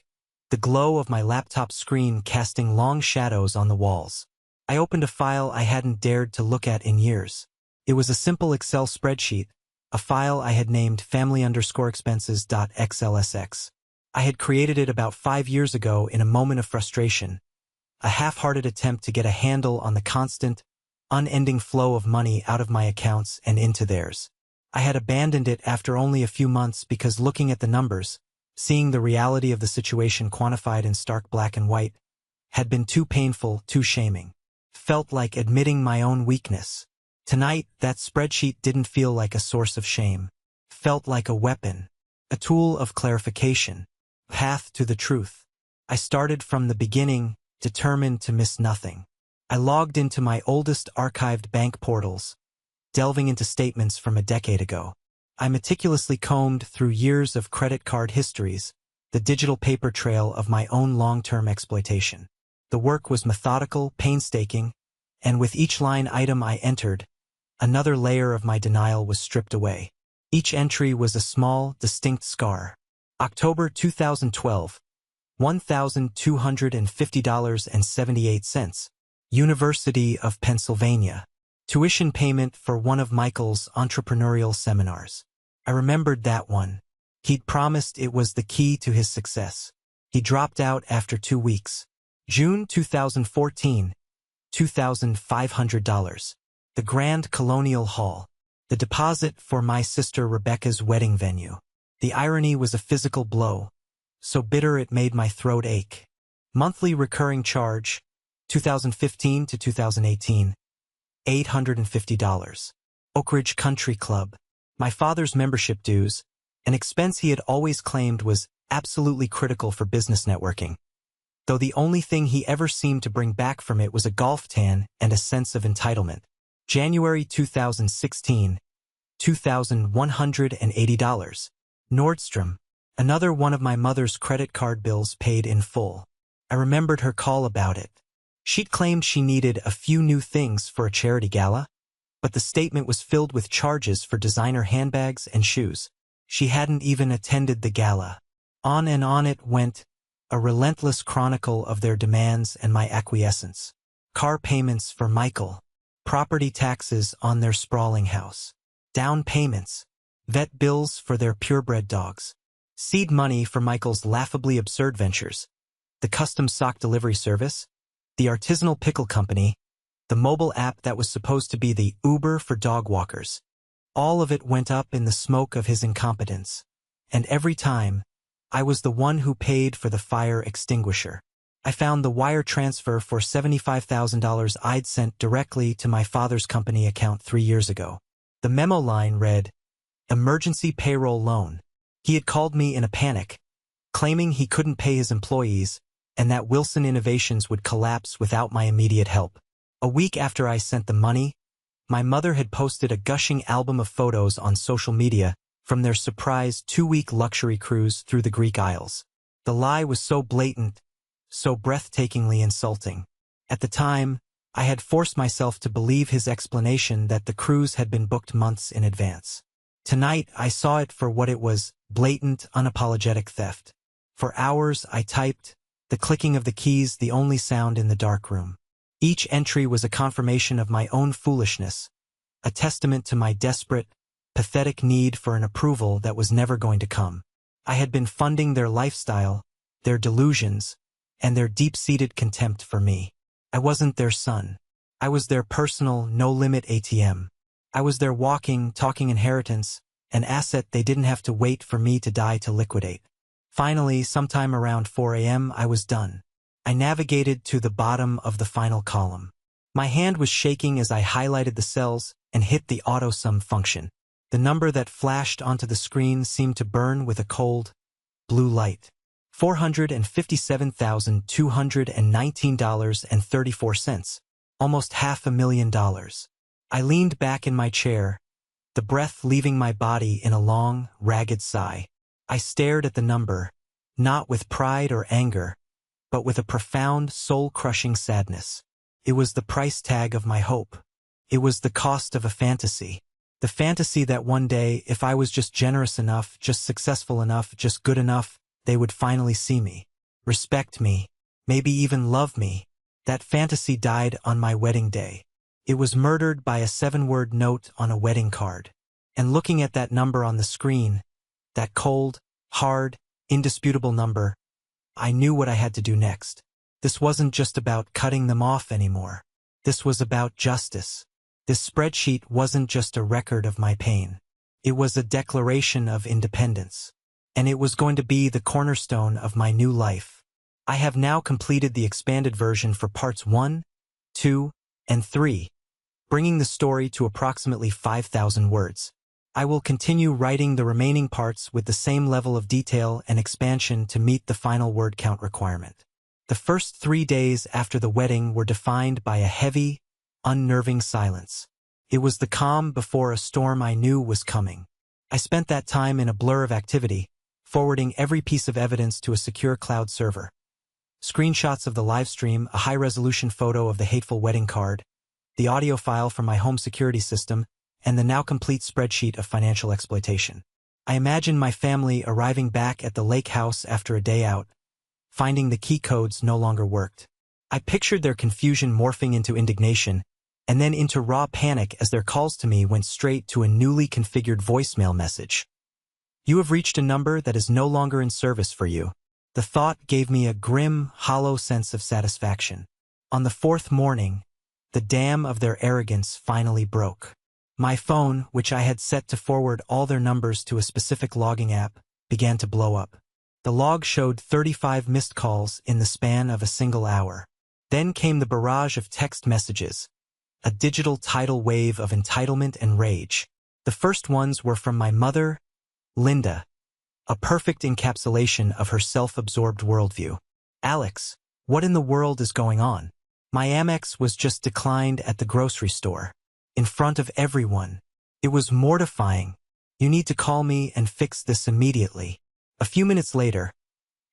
the glow of my laptop screen casting long shadows on the walls. I opened a file I hadn't dared to look at in years. It was a simple Excel spreadsheet, a file I had named family_expenses.xlsx. I had created it about 5 years ago in a moment of frustration, a half-hearted attempt to get a handle on the constant, unending flow of money out of my accounts and into theirs. I had abandoned it after only a few months because looking at the numbers, seeing the reality of the situation quantified in stark black and white, had been too painful, too shaming. Felt like admitting my own weakness. Tonight, that spreadsheet didn't feel like a source of shame. Felt like a weapon, a tool of clarification, path to the truth. I started from the beginning, determined to miss nothing. I logged into my oldest archived bank portals, delving into statements from a decade ago. I meticulously combed through years of credit card histories, the digital paper trail of my own long-term exploitation. The work was methodical, painstaking, and with each line item I entered, another layer of my denial was stripped away. Each entry was a small, distinct scar. October 2012, $1,250.78. University of Pennsylvania. Tuition payment for one of Michael's entrepreneurial seminars. I remembered that one. He'd promised it was the key to his success. He dropped out after 2 weeks. June 2014, $2,500. The Grand Colonial Hall. The deposit for my sister Rebecca's wedding venue. The irony was a physical blow, so bitter it made my throat ache. Monthly recurring charge, 2015 to 2018, $850. Oak Ridge Country Club. My father's membership dues, an expense he had always claimed was absolutely critical for business networking, though the only thing he ever seemed to bring back from it was a golf tan and a sense of entitlement. January 2016, $2,180. Nordstrom. Another one of my mother's credit card bills paid in full. I remembered her call about it. She'd claimed she needed a few new things for a charity gala, but the statement was filled with charges for designer handbags and shoes. She hadn't even attended the gala. On and on it went, a relentless chronicle of their demands and my acquiescence. Car payments for Michael. Property taxes on their sprawling house. Down payments. Vet bills for their purebred dogs. Seed money for Michael's laughably absurd ventures. The custom sock delivery service. The artisanal pickle company. The mobile app that was supposed to be the Uber for dog walkers. All of it went up in the smoke of his incompetence. And every time, I was the one who paid for the fire extinguisher. I found the wire transfer for $75,000 I'd sent directly to my father's company account 3 years ago. The memo line read, "Emergency payroll loan." He had called me in a panic, claiming he couldn't pay his employees and that Wilson Innovations would collapse without my immediate help. A week after I sent the money, my mother had posted a gushing album of photos on social media from their surprise 2-week luxury cruise through the Greek Isles. The lie was so blatant, so breathtakingly insulting. At the time, I had forced myself to believe his explanation that the cruise had been booked months in advance. Tonight, I saw it for what it was, blatant, unapologetic theft. For hours, I typed, the clicking of the keys the only sound in the dark room. Each entry was a confirmation of my own foolishness, a testament to my desperate, pathetic need for an approval that was never going to come. I had been funding their lifestyle, their delusions, and their deep-seated contempt for me. I wasn't their son. I was their personal, no-limit ATM. I was their walking, talking inheritance, an asset they didn't have to wait for me to die to liquidate. Finally, sometime around 4 a.m., I was done. I navigated to the bottom of the final column. My hand was shaking as I highlighted the cells and hit the auto-sum function. The number that flashed onto the screen seemed to burn with a cold, blue light. $457,219.34. Almost $500,000. I leaned back in my chair, the breath leaving my body in a long, ragged sigh. I stared at the number, not with pride or anger, but with a profound, soul-crushing sadness. It was the price tag of my hope. It was the cost of a fantasy. The fantasy that one day, if I was just generous enough, just successful enough, just good enough, they would finally see me, respect me, maybe even love me. That fantasy died on my wedding day. It was murdered by a 7-word note on a wedding card. And looking at that number on the screen, that cold, hard, indisputable number, I knew what I had to do next. This wasn't just about cutting them off anymore. This was about justice. This spreadsheet wasn't just a record of my pain. It was a declaration of independence. And it was going to be the cornerstone of my new life. I have now completed the expanded version for parts 1, 2, and 3, bringing the story to approximately 5,000 words. I will continue writing the remaining parts with the same level of detail and expansion to meet the final word count requirement. The first 3 days after the wedding were defined by a heavy, unnerving silence. It was the calm before a storm I knew was coming. I spent that time in a blur of activity, forwarding every piece of evidence to a secure cloud server. Screenshots of the live stream, a high-resolution photo of the hateful wedding card, the audio file from my home security system, and the now complete spreadsheet of financial exploitation. I imagined my family arriving back at the lake house after a day out, finding the key codes no longer worked. I pictured their confusion morphing into indignation, and then into raw panic as their calls to me went straight to a newly configured voicemail message. You have reached a number that is no longer in service for you. The thought gave me a grim, hollow sense of satisfaction. On the 4th morning, the dam of their arrogance finally broke. My phone, which I had set to forward all their numbers to a specific logging app, began to blow up. The log showed 35 missed calls in the span of a single hour. Then came the barrage of text messages, a digital tidal wave of entitlement and rage. The first ones were from my mother, Linda, a perfect encapsulation of her self-absorbed worldview. Alex, what in the world is going on? My Amex was just declined at the grocery store. In front of everyone. It was mortifying. You need to call me and fix this immediately. A few minutes later,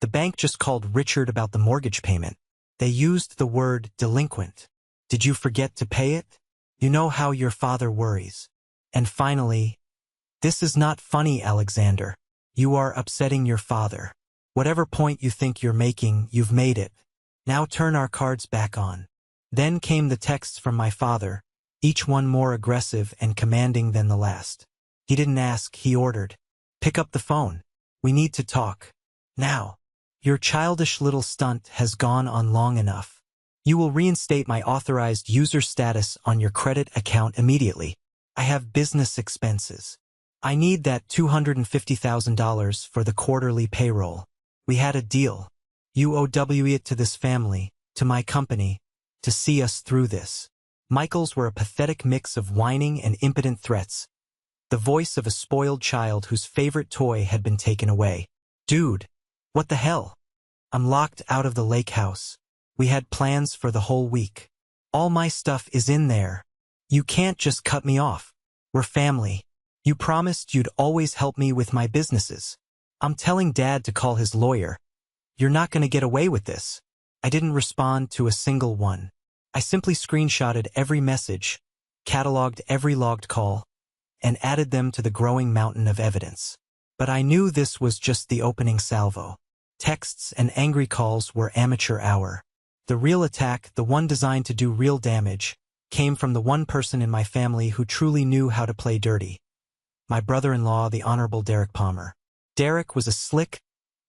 the bank just called Richard about the mortgage payment. They used the word delinquent. Did you forget to pay it? You know how your father worries. And finally, this is not funny, Alexander. You are upsetting your father. Whatever point you think you're making, you've made it. Now turn our cards back on. Then came the texts from my father, each one more aggressive and commanding than the last. He didn't ask, he ordered. Pick up the phone. We need to talk. Now. Your childish little stunt has gone on long enough. You will reinstate my authorized user status on your credit account immediately. I have business expenses. I need that $250,000 for the quarterly payroll. We had a deal. You owe it to this family, to my company, to see us through this. Michael's were a pathetic mix of whining and impotent threats. The voice of a spoiled child whose favorite toy had been taken away. Dude, what the hell? I'm locked out of the lake house. We had plans for the whole week. All my stuff is in there. You can't just cut me off. We're family. You promised you'd always help me with my businesses. I'm telling Dad to call his lawyer. You're not going to get away with this. I didn't respond to a single one. I simply screenshotted every message, cataloged every logged call, and added them to the growing mountain of evidence. But I knew this was just the opening salvo. Texts and angry calls were amateur hour. The real attack, the one designed to do real damage, came from the one person in my family who truly knew how to play dirty. my brother-in-law, the Honorable Derek Palmer. Derek was a slick,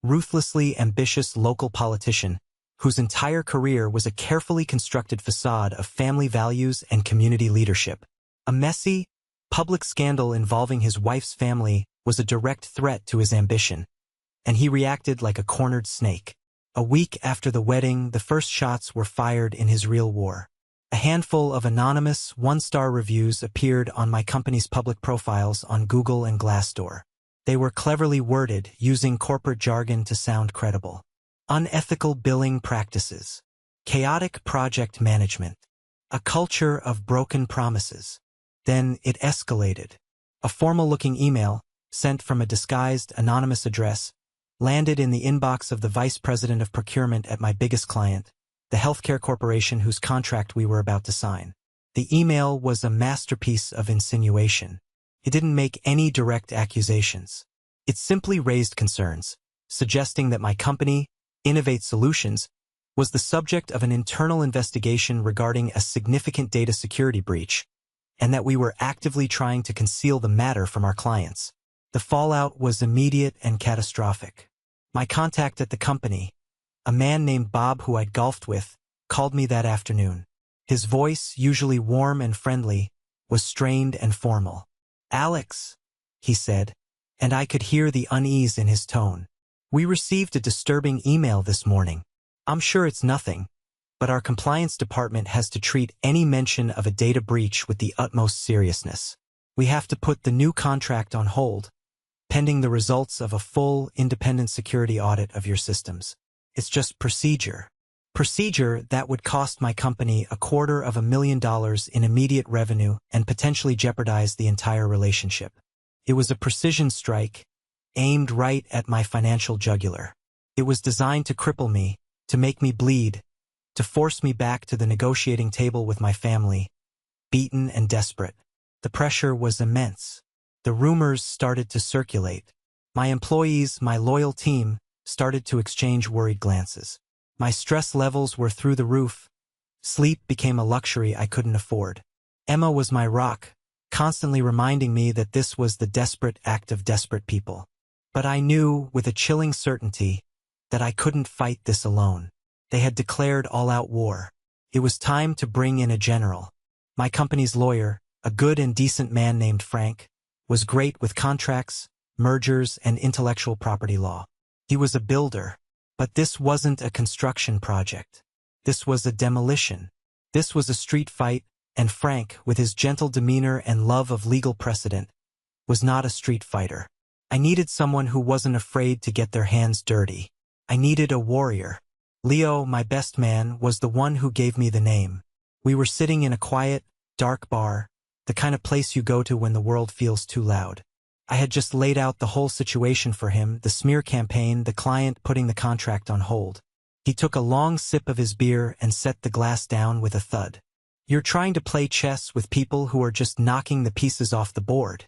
ruthlessly ambitious local politician whose entire career was a carefully constructed facade of family values and community leadership. A messy, public scandal involving his wife's family was a direct threat to his ambition, and he reacted like a cornered snake. A week after the wedding, the first shots were fired in his real war. A handful of anonymous, one-star reviews appeared on my company's public profiles on Google and Glassdoor. They were cleverly worded, using corporate jargon to sound credible. Unethical billing practices. Chaotic project management. A culture of broken promises. Then it escalated. A formal-looking email, sent from a disguised, anonymous address, landed in the inbox of the vice president of procurement at my biggest client, the healthcare corporation whose contract we were about to sign. The email was a masterpiece of insinuation. It didn't make any direct accusations. It simply raised concerns, suggesting that my company, Innovate Solutions, was the subject of an internal investigation regarding a significant data security breach, and that we were actively trying to conceal the matter from our clients. The fallout was immediate and catastrophic. My contact at the company, a man named Bob who I'd golfed with, called me that afternoon. His voice, usually warm and friendly, was strained and formal. "Alex," he said, and I could hear the unease in his tone. "We received a disturbing email this morning. I'm sure it's nothing, but our compliance department has to treat any mention of a data breach with the utmost seriousness. We have to put the new contract on hold, pending the results of a full, independent security audit of your systems. It's just procedure. Procedure that would cost my company $250,000 in immediate revenue and potentially jeopardize the entire relationship." It was a precision strike, aimed right at my financial jugular. It was designed to cripple me, to make me bleed, to force me back to the negotiating table with my family, beaten and desperate. The pressure was immense. The rumors started to circulate. My employees, my loyal team, started to exchange worried glances. My stress levels were through the roof. Sleep became a luxury I couldn't afford. Emma was my rock, constantly reminding me that this was the desperate act of desperate people. But I knew, with a chilling certainty, that I couldn't fight this alone. They had declared all-out war. It was time to bring in a general. My company's lawyer, a good and decent man named Frank, was great with contracts, mergers, and intellectual property law. He was a builder, but this wasn't a construction project. This was a demolition. This was a street fight, and Frank, with his gentle demeanor and love of legal precedent, was not a street fighter. I needed someone who wasn't afraid to get their hands dirty. I needed a warrior. Leo, my best man, was the one who gave me the name. We were sitting in a quiet, dark bar, the kind of place you go to when the world feels too loud. I had just laid out the whole situation for him, the smear campaign, the client putting the contract on hold. He took a long sip of his beer and set the glass down with a thud. "You're trying to play chess with people who are just knocking the pieces off the board,"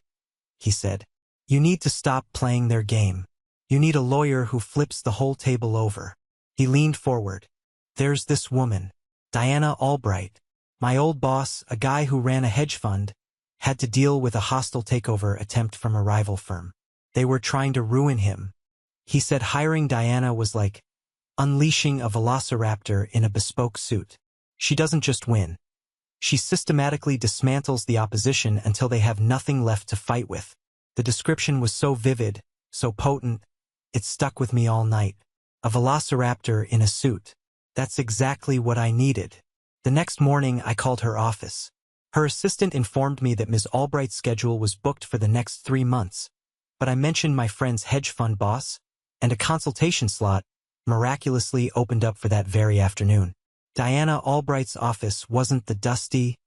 he said. "You need to stop playing their game. You need a lawyer who flips the whole table over." He leaned forward. "There's this woman, Diana Albright. My old boss, a guy who ran a hedge fund, had to deal with a hostile takeover attempt from a rival firm. They were trying to ruin him. He said hiring Diana was like unleashing a velociraptor in a bespoke suit. She doesn't just win. She systematically dismantles the opposition until they have nothing left to fight with." The description was so vivid, so potent, it stuck with me all night. A velociraptor in a suit. That's exactly what I needed. The next morning, I called her office. Her assistant informed me that Ms. Albright's schedule was booked for the next 3 months, but I mentioned my friend's hedge fund boss, and a consultation slot miraculously opened up for that very afternoon. Diana Albright's office wasn't the dusty,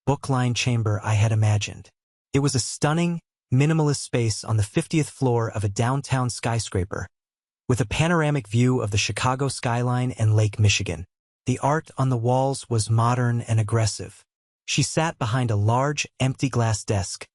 book-lined chamber I had imagined. It was a stunning, minimalist space on the 50th floor of a downtown skyscraper, with a panoramic view of the Chicago skyline and Lake Michigan. The art on the walls was modern and aggressive. She sat behind a large, empty glass desk,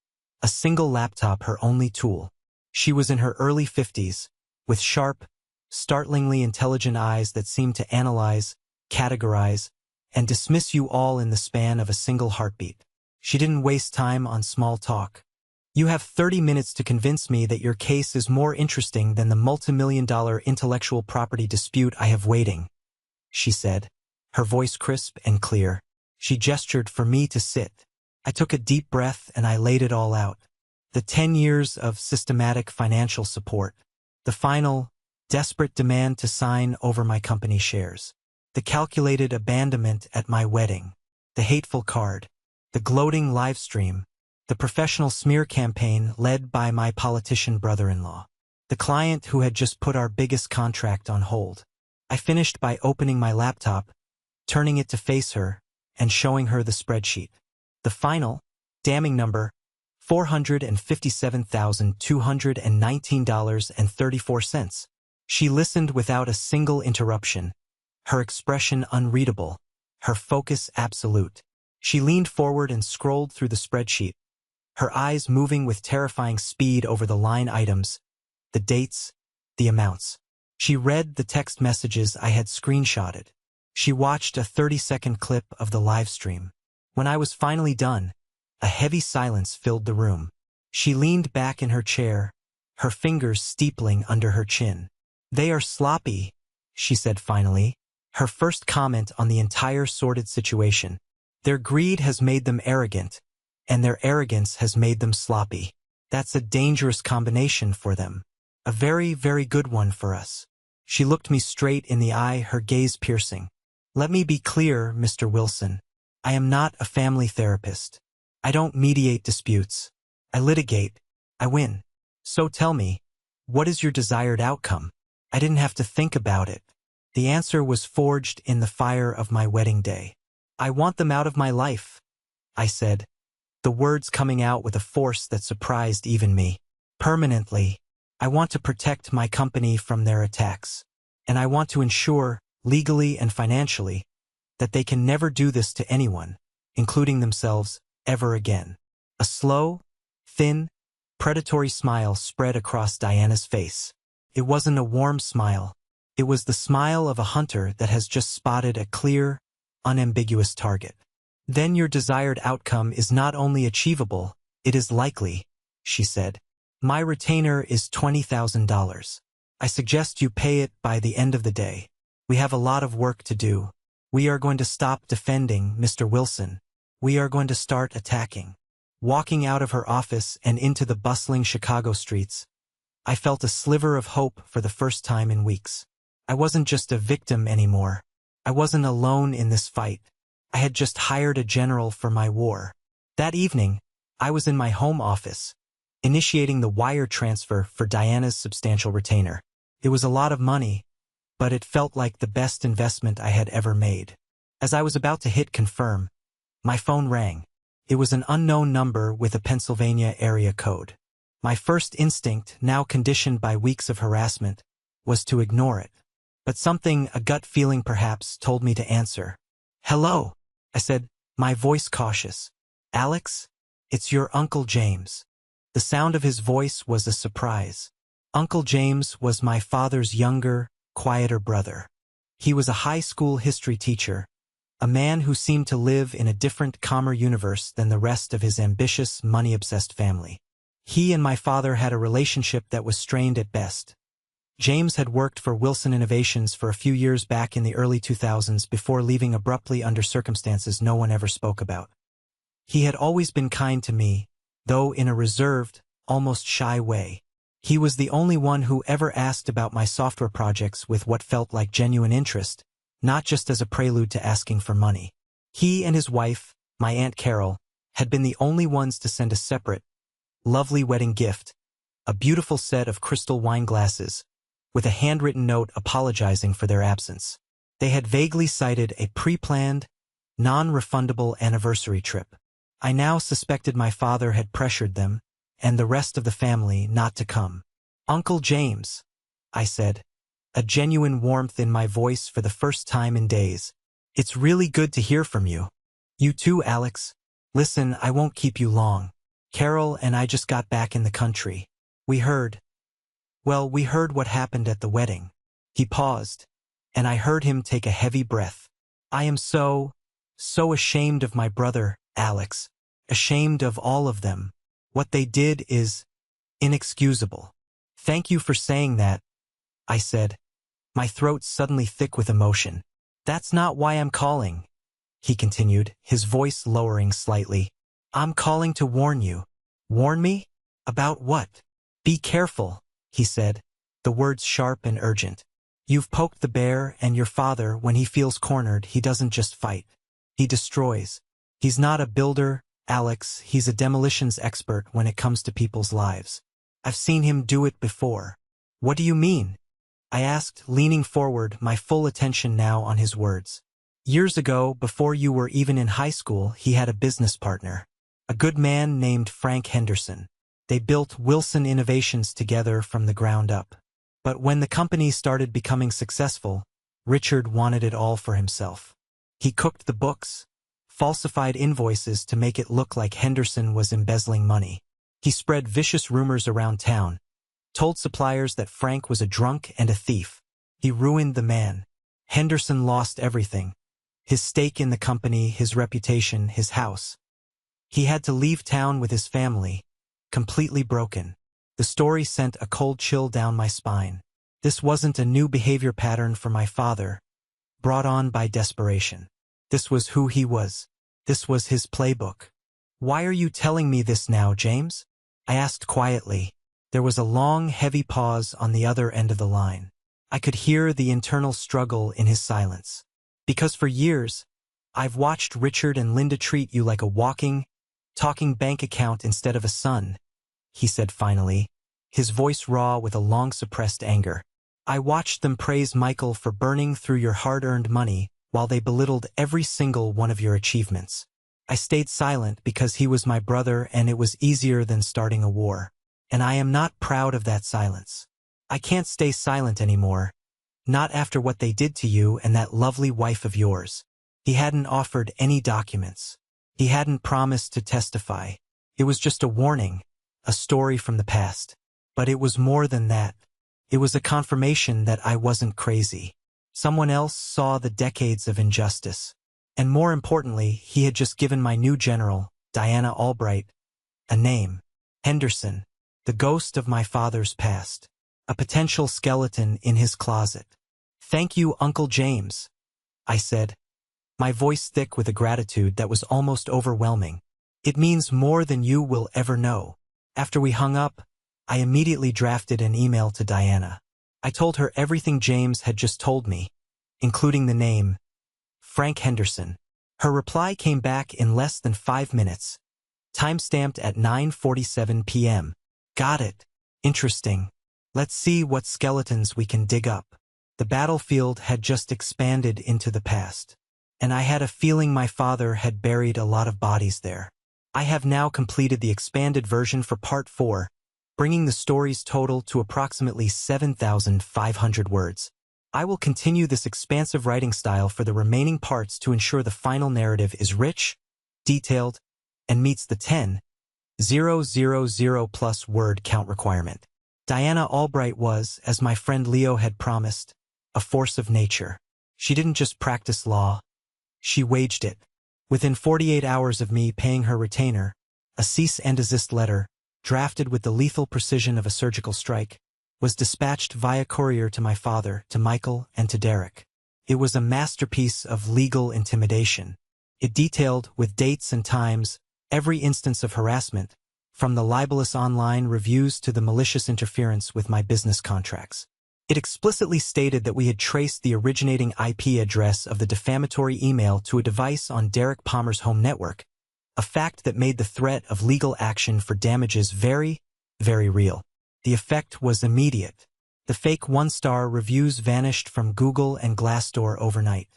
a single laptop her only tool. She was in her early 50s, with sharp, startlingly intelligent eyes that seemed to analyze, categorize, and dismiss you all in the span of a single heartbeat. She didn't waste time on small talk. You have 30 minutes to convince me that your case is more interesting than the multimillion-dollar intellectual property dispute I have waiting, she said, her voice crisp and clear. She gestured for me to sit. I took a deep breath and I laid it all out. The 10 years of systematic financial support. The final, desperate demand to sign over my company shares. The calculated abandonment at my wedding. The hateful card. The gloating live stream. The professional smear campaign led by my politician brother-in-law. The client who had just put our biggest contract on hold. I finished by opening my laptop, turning it to face her, and showing her the spreadsheet. The final, damning number, $457,219.34. She listened without a single interruption, her expression unreadable, her focus absolute. She leaned forward and scrolled through the spreadsheet, her eyes moving with terrifying speed over the line items, the dates, the amounts. She read the text messages I had screenshotted. She watched a 30-second clip of the live stream. When I was finally done, a heavy silence filled the room. She leaned back in her chair, her fingers steepling under her chin. "They are sloppy," she said finally, her first comment on the entire sordid situation. "Their greed has made them arrogant, and their arrogance has made them sloppy. That's a dangerous combination for them. A very, very good one for us." She looked me straight in the eye, her gaze piercing. "Let me be clear, Mr. Wilson. I am not a family therapist. I don't mediate disputes. I litigate. I win. So tell me, what is your desired outcome?" I didn't have to think about it. The answer was forged in the fire of my wedding day. "I want them out of my life," I said, the words coming out with a force that surprised even me. "Permanently. I want to protect my company from their attacks. And I want to ensure, legally and financially, that they can never do this to anyone, including themselves, ever again." A slow, thin, predatory smile spread across Diana's face. It wasn't a warm smile. It was the smile of a hunter that has just spotted a clear, unambiguous target. "Then your desired outcome is not only achievable, it is likely," she said. "My retainer is $20,000. I suggest you pay it by the end of the day. We have a lot of work to do. We are going to stop defending, Mr. Wilson. We are going to start attacking." Walking out of her office and into the bustling Chicago streets, I felt a sliver of hope for the first time in weeks. I wasn't just a victim anymore. I wasn't alone in this fight. I had just hired a general for my war. That evening, I was in my home office, initiating the wire transfer for Diana's substantial retainer. It was a lot of money, but it felt like the best investment I had ever made. As I was about to hit confirm, my phone rang. It was an unknown number with a Pennsylvania area code. My first instinct, now conditioned by weeks of harassment, was to ignore it. But something, a gut feeling perhaps, told me to answer. "Hello," I said, my voice cautious. "Alex, it's your Uncle James." The sound of his voice was a surprise. Uncle James was my father's younger, quieter brother. He was a high school history teacher, a man who seemed to live in a different, calmer universe than the rest of his ambitious, money-obsessed family. He and my father had a relationship that was strained at best. James had worked for Wilson Innovations for a few years back in the early 2000s before leaving abruptly under circumstances no one ever spoke about. He had always been kind to me, though in a reserved, almost shy way. He was the only one who ever asked about my software projects with what felt like genuine interest, not just as a prelude to asking for money. He and his wife, my Aunt Carol, had been the only ones to send a separate, lovely wedding gift, a beautiful set of crystal wine glasses, with a handwritten note apologizing for their absence. They had vaguely cited a pre-planned, non-refundable anniversary trip. I now suspected my father had pressured them, and the rest of the family, not to come. "Uncle James," I said, a genuine warmth in my voice for the first time in days. "It's really good to hear from you." "You too, Alex. Listen, I won't keep you long. Carol and I just got back in the country. We heard what happened at the wedding." He paused, and I heard him take a heavy breath. "I am so ashamed of my brother, Alex. Ashamed of all of them. What they did is inexcusable. Thank you for saying that, I said, my throat suddenly thick with emotion. That's not why I'm calling, he continued, his voice lowering slightly. I'm calling to warn you. Warn me? About what? Be careful, he said, the words sharp and urgent. You've poked the bear, and your father, when he feels cornered, he doesn't just fight. He destroys. He's not a builder, Alex, he's a demolitions expert when it comes to people's lives. I've seen him do it before. What do you mean? I asked, leaning forward, my full attention now on his words. Years ago, before you were even in high school, he had a business partner. A good man named Frank Henderson. They built Wilson Innovations together from the ground up. But when the company started becoming successful, Richard wanted it all for himself. He cooked the books, falsified invoices to make it look like Henderson was embezzling money. He spread vicious rumors around town, told suppliers that Frank was a drunk and a thief. He ruined the man. Henderson lost everything. His stake in the company, his reputation, his house. He had to leave town with his family, completely broken. The story sent a cold chill down my spine. This wasn't a new behavior pattern for my father, brought on by desperation. This was who he was. This was his playbook. Why are you telling me this now, James? I asked quietly. There was a long, heavy pause on the other end of the line. I could hear the internal struggle in his silence. Because for years, I've watched Richard and Linda treat you like a walking, talking bank account instead of a son, he said finally, his voice raw with a long-suppressed anger. I watched them praise Michael for burning through your hard-earned money while they belittled every single one of your achievements. I stayed silent because he was my brother and it was easier than starting a war. And I am not proud of that silence. I can't stay silent anymore. Not after what they did to you and that lovely wife of yours. He hadn't offered any documents. He hadn't promised to testify. It was just a warning, a story from the past. But it was more than that. It was a confirmation that I wasn't crazy. Someone else saw the decades of injustice. And more importantly, he had just given my new general, Diana Albright, a name. Henderson, the ghost of my father's past. A potential skeleton in his closet. Thank you, Uncle James, I said, my voice thick with a gratitude that was almost overwhelming. It means more than you will ever know. After we hung up, I immediately drafted an email to Diana. I told her everything James had just told me, including the name, Frank Henderson. Her reply came back in less than 5 minutes, time-stamped at 9:47 p.m. Got it. Interesting. Let's see what skeletons we can dig up. The battlefield had just expanded into the past, and I had a feeling my father had buried a lot of bodies there. I have now completed the expanded version for Part 4, bringing the story's total to approximately 7,500 words. I will continue this expansive writing style for the remaining parts to ensure the final narrative is rich, detailed, and meets the 10,000 plus word count requirement. Diana Albright was, as my friend Leo had promised, a force of nature. She didn't just practice law, she waged it. Within 48 hours of me paying her retainer, a cease and desist letter, drafted with the lethal precision of a surgical strike, was dispatched via courier to my father, to Michael, and to Derek. It was a masterpiece of legal intimidation. It detailed, with dates and times, every instance of harassment, from the libelous online reviews to the malicious interference with my business contracts. It explicitly stated that we had traced the originating IP address of the defamatory email to a device on Derek Palmer's home network, a fact that made the threat of legal action for damages very, very real. The effect was immediate. The fake one-star reviews vanished from Google and Glassdoor overnight.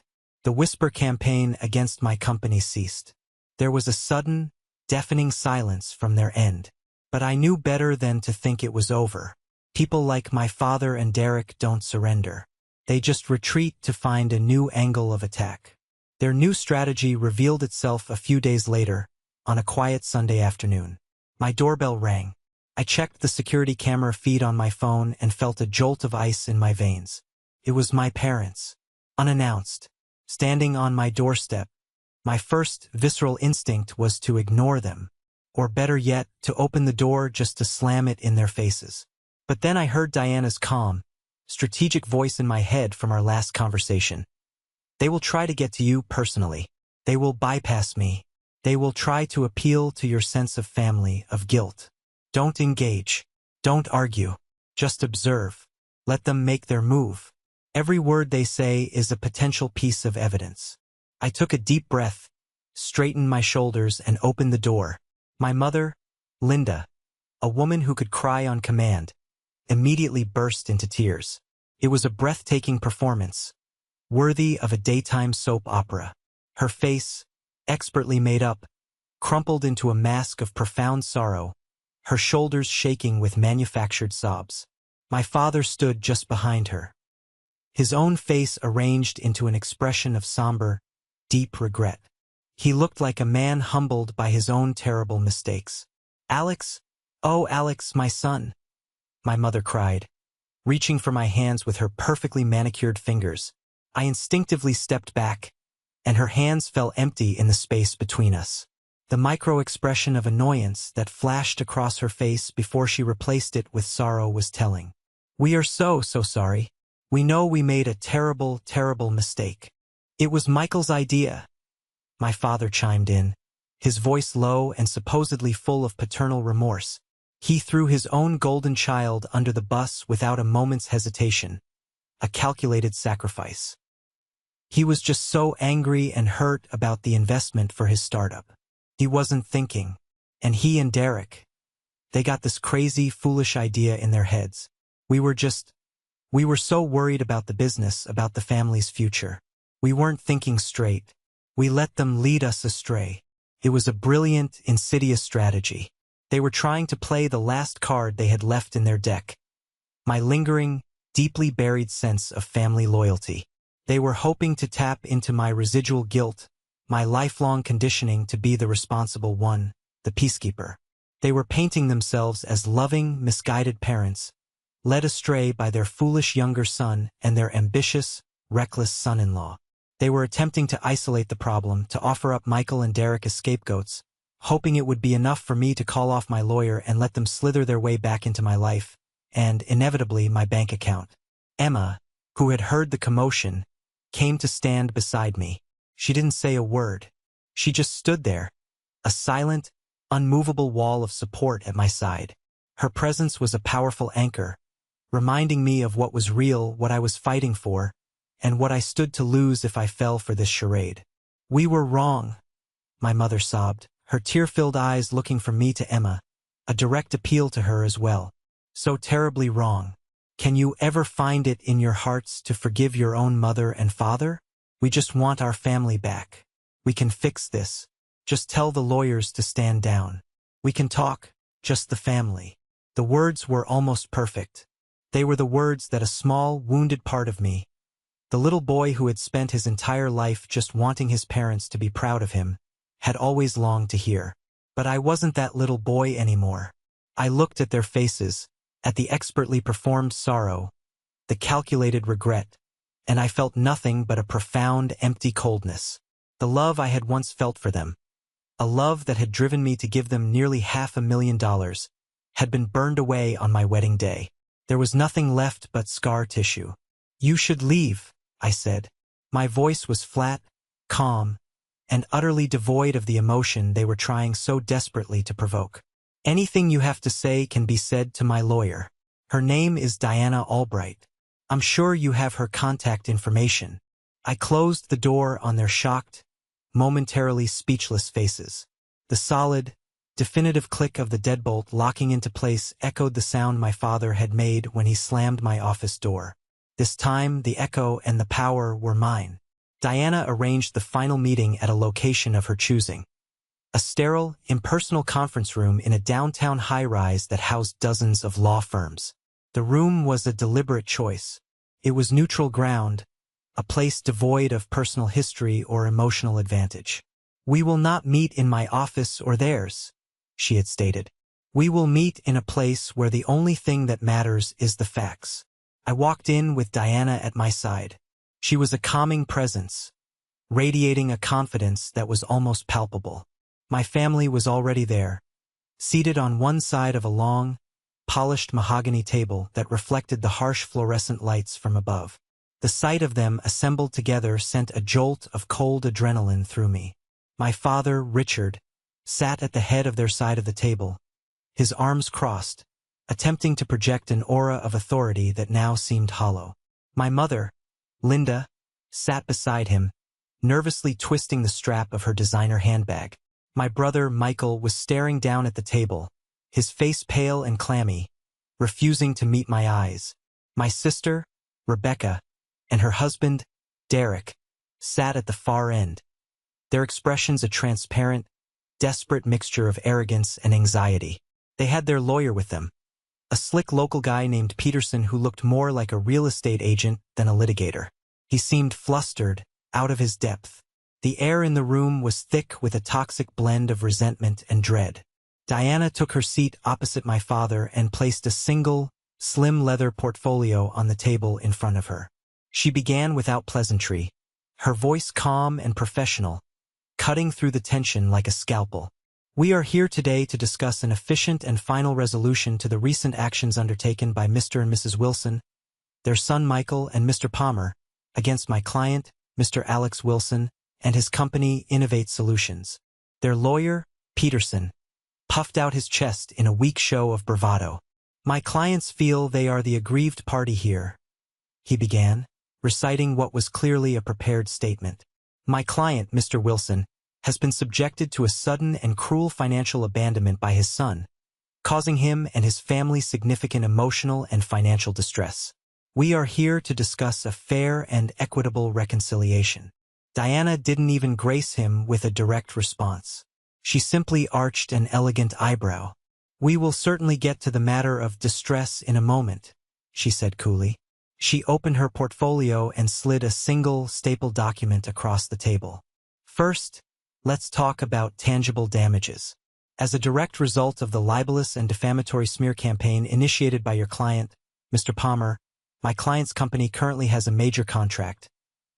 The whisper campaign against my company ceased. There was a sudden, deafening silence from their end. But I knew better than to think it was over. People like my father and Derek don't surrender. They just retreat to find a new angle of attack. Their new strategy revealed itself a few days later, on a quiet Sunday afternoon. My doorbell rang. I checked the security camera feed on my phone and felt a jolt of ice in my veins. It was my parents, unannounced, standing on my doorstep. My first visceral instinct was to ignore them. or better yet, to open the door just to slam it in their faces. But then I heard Diana's calm, strategic voice in my head from our last conversation. They will try to get to you personally. They will bypass me. They will try to appeal to your sense of family, of guilt. Don't engage. Don't argue. Just observe. Let them make their move. Every word they say is a potential piece of evidence. I took a deep breath, straightened my shoulders, and opened the door. My mother, Linda, a woman who could cry on command, immediately burst into tears. It was a breathtaking performance, worthy of a daytime soap opera. Her face, expertly made up, crumpled into a mask of profound sorrow, her shoulders shaking with manufactured sobs. My father stood just behind her, his own face arranged into an expression of somber, deep regret. He looked like a man humbled by his own terrible mistakes. "Alex? Oh, Alex, my son," my mother cried, reaching for my hands with her perfectly manicured fingers. I instinctively stepped back, and her hands fell empty in the space between us. The micro-expression of annoyance that flashed across her face before she replaced it with sorrow was telling. "We are so sorry. We know we made a terrible, terrible mistake." "It was Michael's idea," my father chimed in, his voice low and supposedly full of paternal remorse. "He threw his own golden child under the bus without a moment's hesitation. A calculated sacrifice. He was just so angry and hurt about the investment for his startup. He wasn't thinking. And he and Derek, they got this crazy, foolish idea in their heads. We were so worried about the business, about the family's future. We weren't thinking straight. We let them lead us astray. It was a brilliant, insidious strategy. They were trying to play the last card they had left in their deck. My lingering, deeply buried sense of family loyalty. They were hoping to tap into my residual guilt, my lifelong conditioning to be the responsible one, the peacekeeper. They were painting themselves as loving, misguided parents, led astray by their foolish younger son and their ambitious, reckless son-in-law. They were attempting to isolate the problem, to offer up Michael and Derek as scapegoats, hoping it would be enough for me to call off my lawyer and let them slither their way back into my life, and, inevitably, my bank account. Emma, who had heard the commotion, came to stand beside me. She didn't say a word. She just stood there, a silent, unmovable wall of support at my side. Her presence was a powerful anchor, reminding me of what was real, what I was fighting for, and what I stood to lose if I fell for this charade. "We were wrong," my mother sobbed, her tear-filled eyes looking from me to Emma, a direct appeal to her as well. "So terribly wrong. Can you ever find it in your hearts to forgive your own mother and father? We just want our family back. We can fix this. Just tell the lawyers to stand down. We can talk, just the family." The words were almost perfect. They were the words that a small, wounded part of me, the little boy who had spent his entire life just wanting his parents to be proud of him, had always longed to hear. But I wasn't that little boy anymore. I looked at their faces, at the expertly performed sorrow, the calculated regret, and I felt nothing but a profound, empty coldness. The love I had once felt for them, a love that had driven me to give them nearly $500,000, had been burned away on my wedding day. There was nothing left but scar tissue. "You should leave," I said. My voice was flat, calm, and utterly devoid of the emotion they were trying so desperately to provoke. "Anything you have to say can be said to my lawyer. Her name is Diana Albright. I'm sure you have her contact information." I closed the door on their shocked, momentarily speechless faces. The solid, definitive click of the deadbolt locking into place echoed the sound my father had made when he slammed my office door. This time, the echo and the power were mine. Diana arranged the final meeting at a location of her choosing. A sterile, impersonal conference room in a downtown high-rise that housed dozens of law firms. The room was a deliberate choice. It was neutral ground, a place devoid of personal history or emotional advantage. "We will not meet in my office or theirs," she had stated. "We will meet in a place where the only thing that matters is the facts." I walked in with Diana at my side. She was a calming presence, radiating a confidence that was almost palpable. My family was already there, seated on one side of a long, polished mahogany table that reflected the harsh fluorescent lights from above. The sight of them assembled together sent a jolt of cold adrenaline through me. My father, Richard, sat at the head of their side of the table, his arms crossed, attempting to project an aura of authority that now seemed hollow. My mother, Linda, sat beside him, nervously twisting the strap of her designer handbag. My brother, Michael, was staring down at the table, his face pale and clammy, refusing to meet my eyes. My sister, Rebecca, and her husband, Derek, sat at the far end, their expressions a transparent, desperate mixture of arrogance and anxiety. They had their lawyer with them, a slick local guy named Peterson who looked more like a real estate agent than a litigator. He seemed flustered, out of his depth. The air in the room was thick with a toxic blend of resentment and dread. Diana took her seat opposite my father and placed a single, slim leather portfolio on the table in front of her. She began without pleasantry, her voice calm and professional, cutting through the tension like a scalpel. We are here today to discuss an efficient and final resolution to the recent actions undertaken by Mr. and Mrs. Wilson, their son Michael, and Mr. Palmer, against my client, Mr. Alex Wilson, and his company Innovate Solutions. Their lawyer, Peterson, puffed out his chest in a weak show of bravado. My clients feel they are the aggrieved party here, he began, reciting what was clearly a prepared statement. My client, Mr. Wilson, has been subjected to a sudden and cruel financial abandonment by his son, causing him and his family significant emotional and financial distress. We are here to discuss a fair and equitable reconciliation. Diana didn't even grace him with a direct response. She simply arched an elegant eyebrow. We will certainly get to the matter of distress in a moment, she said coolly. She opened her portfolio and slid a single, stapled document across the table. First, let's talk about tangible damages. As a direct result of the libelous and defamatory smear campaign initiated by your client, Mr. Palmer, my client's company currently has a major contract,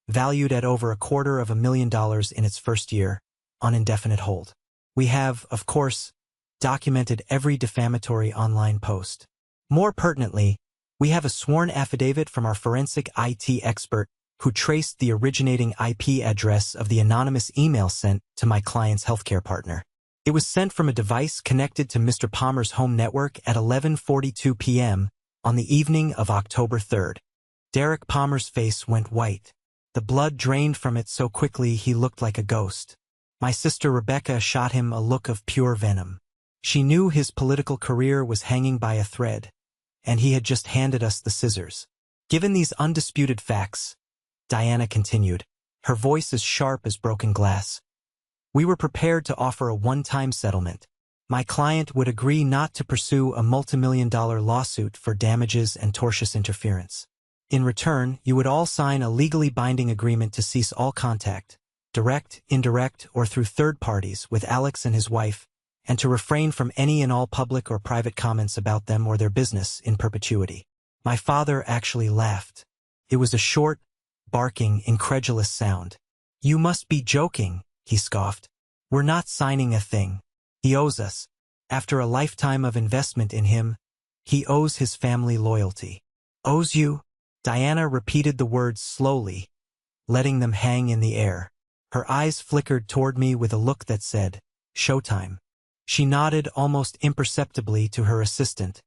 valued at over $250,000 in its first year, on indefinite hold. We have, of course, documented every defamatory online post. More pertinently, we have a sworn affidavit from our forensic IT expert who traced the originating IP address of the anonymous email sent to my client's healthcare partner. It was sent from a device connected to Mr. Palmer's home network at 11:42 p.m. on the evening of October 3rd. Derek Palmer's face went white. The blood drained from it so quickly he looked like a ghost. My sister Rebecca shot him a look of pure venom. She knew his political career was hanging by a thread, and he had just handed us the scissors. Given these undisputed facts, Diana continued, her voice as sharp as broken glass, we were prepared to offer a one-time settlement. My client would agree not to pursue a multimillion-dollar lawsuit for damages and tortious interference. In return, you would all sign a legally binding agreement to cease all contact, direct, indirect, or through third parties, with Alex and his wife, and to refrain from any and all public or private comments about them or their business in perpetuity. My father actually laughed. It was a short, barking, incredulous sound. You must be joking, he scoffed. We're not signing a thing. He owes us. After a lifetime of investment in him, he owes his family loyalty. Owes you? Diana repeated the words slowly, letting them hang in the air. Her eyes flickered toward me with a look that said, "Showtime." She nodded almost imperceptibly to her assistant,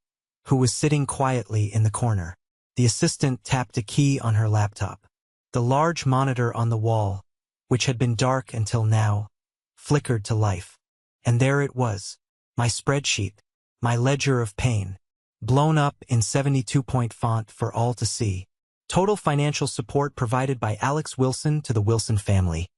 who was sitting quietly in the corner. The assistant tapped a key on her laptop. The large monitor on the wall, which had been dark until now, flickered to life. And there it was, my spreadsheet, my ledger of pain, blown up in 72-point font for all to see. Total financial support provided by Alex Wilson to the Wilson family,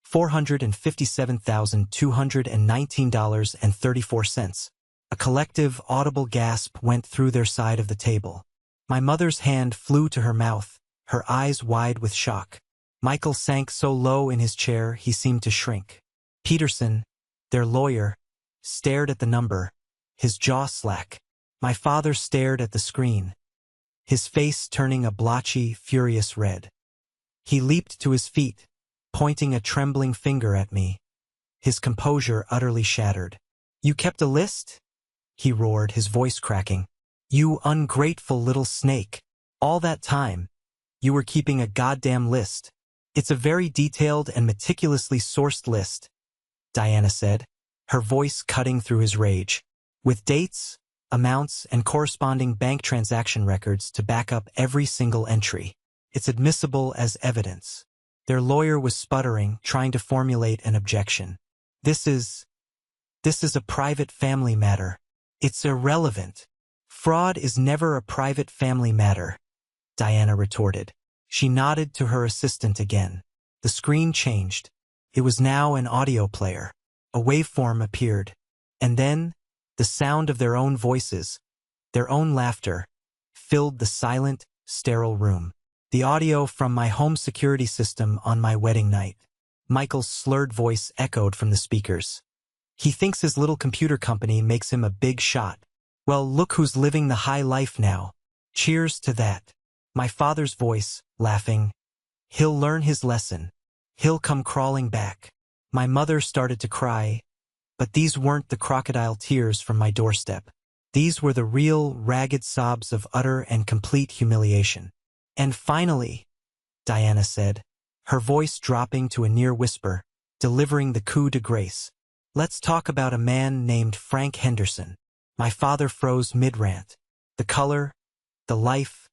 $457,219.34. A collective, audible gasp went through their side of the table. My mother's hand flew to her mouth, her eyes wide with shock. Michael sank so low in his chair he seemed to shrink. Peterson, their lawyer, stared at the number, his jaw slack. My father stared at the screen, his face turning a blotchy, furious red. He leaped to his feet, pointing a trembling finger at me, his composure utterly shattered. You kept a list? he roared, his voice cracking. You ungrateful little snake. All that time, you were keeping a goddamn list. It's a very detailed and meticulously sourced list, Diana said, her voice cutting through his rage. With dates, amounts, and corresponding bank transaction records to back up every single entry. It's admissible as evidence. Their lawyer was sputtering, trying to formulate an objection. This is a private family matter. It's irrelevant. Fraud is never a private family matter, Diana retorted. She nodded to her assistant again. The screen changed. It was now an audio player. A waveform appeared. And then, the sound of their own voices, their own laughter, filled the silent, sterile room. The audio from my home security system on my wedding night. Michael's slurred voice echoed from the speakers. He thinks his little computer company makes him a big shot. Well, look who's living the high life now. Cheers to that. My father's voice, laughing. He'll learn his lesson. He'll come crawling back. My mother started to cry, but these weren't the crocodile tears from my doorstep. These were the real, ragged sobs of utter and complete humiliation. And finally, Diana said, her voice dropping to a near whisper, delivering the coup de grace. Let's talk about a man named Frank Henderson. My father froze mid-rant. The color, the life,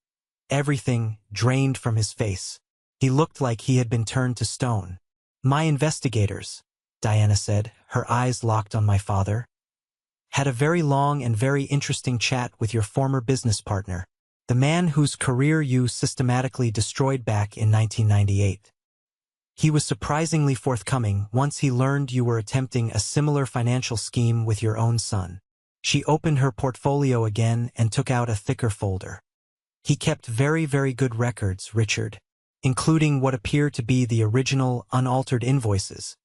everything drained from his face. He looked like he had been turned to stone. My investigators, Diana said, her eyes locked on my father, had a very long and very interesting chat with your former business partner, the man whose career you systematically destroyed back in 1998. He was surprisingly forthcoming once he learned you were attempting a similar financial scheme with your own son. She opened her portfolio again and took out a thicker folder. He kept very, very good records, Richard, including what appear to be the original, unaltered invoices,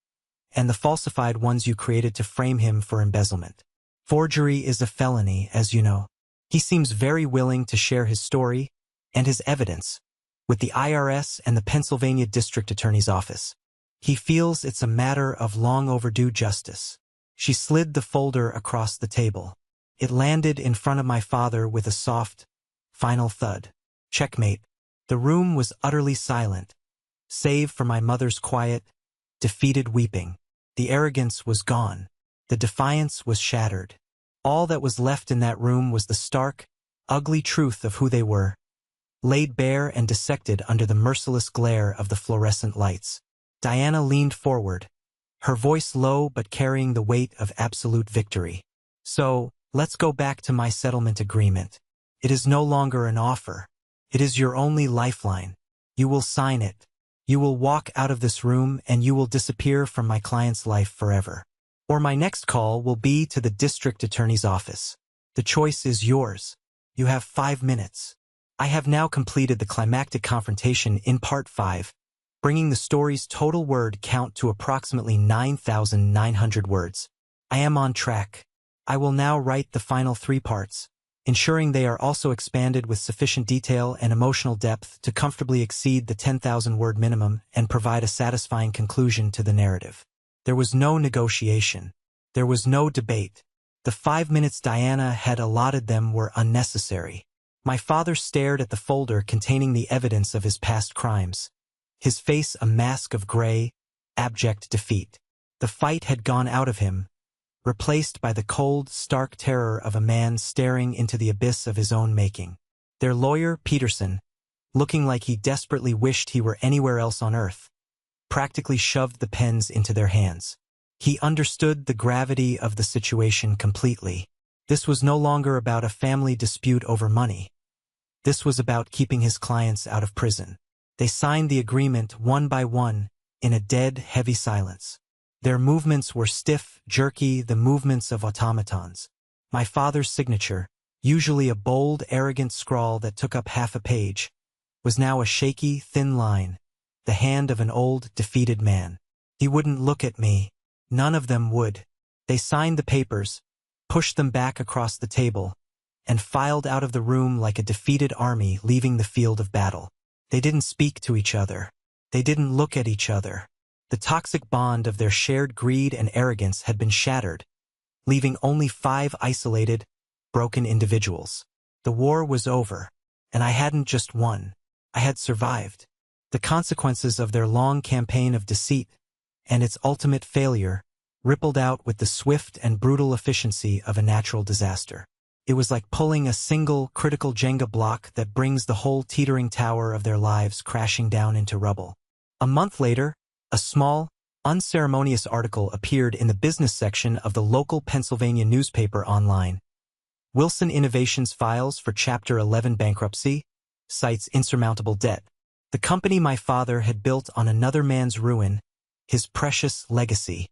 and the falsified ones you created to frame him for embezzlement. Forgery is a felony, as you know. He seems very willing to share his story and his evidence with the IRS and the Pennsylvania District Attorney's Office. He feels it's a matter of long overdue justice. She slid the folder across the table. It landed in front of my father with a soft, final thud. Checkmate. The room was utterly silent, save for my mother's quiet, defeated weeping. The arrogance was gone. The defiance was shattered. All that was left in that room was the stark, ugly truth of who they were, laid bare and dissected under the merciless glare of the fluorescent lights. Diana leaned forward, her voice low but carrying the weight of absolute victory. So, let's go back to my settlement agreement. It is no longer an offer. It is your only lifeline. You will sign it. You will walk out of this room and you will disappear from my client's life forever. Or my next call will be to the district attorney's office. The choice is yours. You have 5 minutes. I have now completed the climactic confrontation in part 5, bringing the story's total word count to approximately 9,900 words. I am on track. I will now write the final 3 parts, ensuring they are also expanded with sufficient detail and emotional depth to comfortably exceed the 10,000-word minimum and provide a satisfying conclusion to the narrative. There was no negotiation. There was no debate. The 5 minutes Diana had allotted them were unnecessary. My father stared at the folder containing the evidence of his past crimes, his face a mask of gray, abject defeat. The fight had gone out of him, replaced by the cold, stark terror of a man staring into the abyss of his own making. Their lawyer, Peterson, looking like he desperately wished he were anywhere else on earth, practically shoved the pens into their hands. He understood the gravity of the situation completely. This was no longer about a family dispute over money. This was about keeping his clients out of prison. They signed the agreement one by one, in a dead, heavy silence. Their movements were stiff, jerky, the movements of automatons. My father's signature, usually a bold, arrogant scrawl that took up half a page, was now a shaky, thin line, the hand of an old, defeated man. He wouldn't look at me. None of them would. They signed the papers, pushed them back across the table, and filed out of the room like a defeated army leaving the field of battle. They didn't speak to each other. They didn't look at each other. The toxic bond of their shared greed and arrogance had been shattered, leaving only 5 isolated, broken individuals. The war was over, and I hadn't just won. I had survived. The consequences of their long campaign of deceit and its ultimate failure rippled out with the swift and brutal efficiency of a natural disaster. It was like pulling a single critical Jenga block that brings the whole teetering tower of their lives crashing down into rubble. A month later, a small, unceremonious article appeared in the business section of the local Pennsylvania newspaper online. Wilson Innovations files for Chapter 11 bankruptcy, cites insurmountable debt. The company my father had built on another man's ruin, his precious legacy,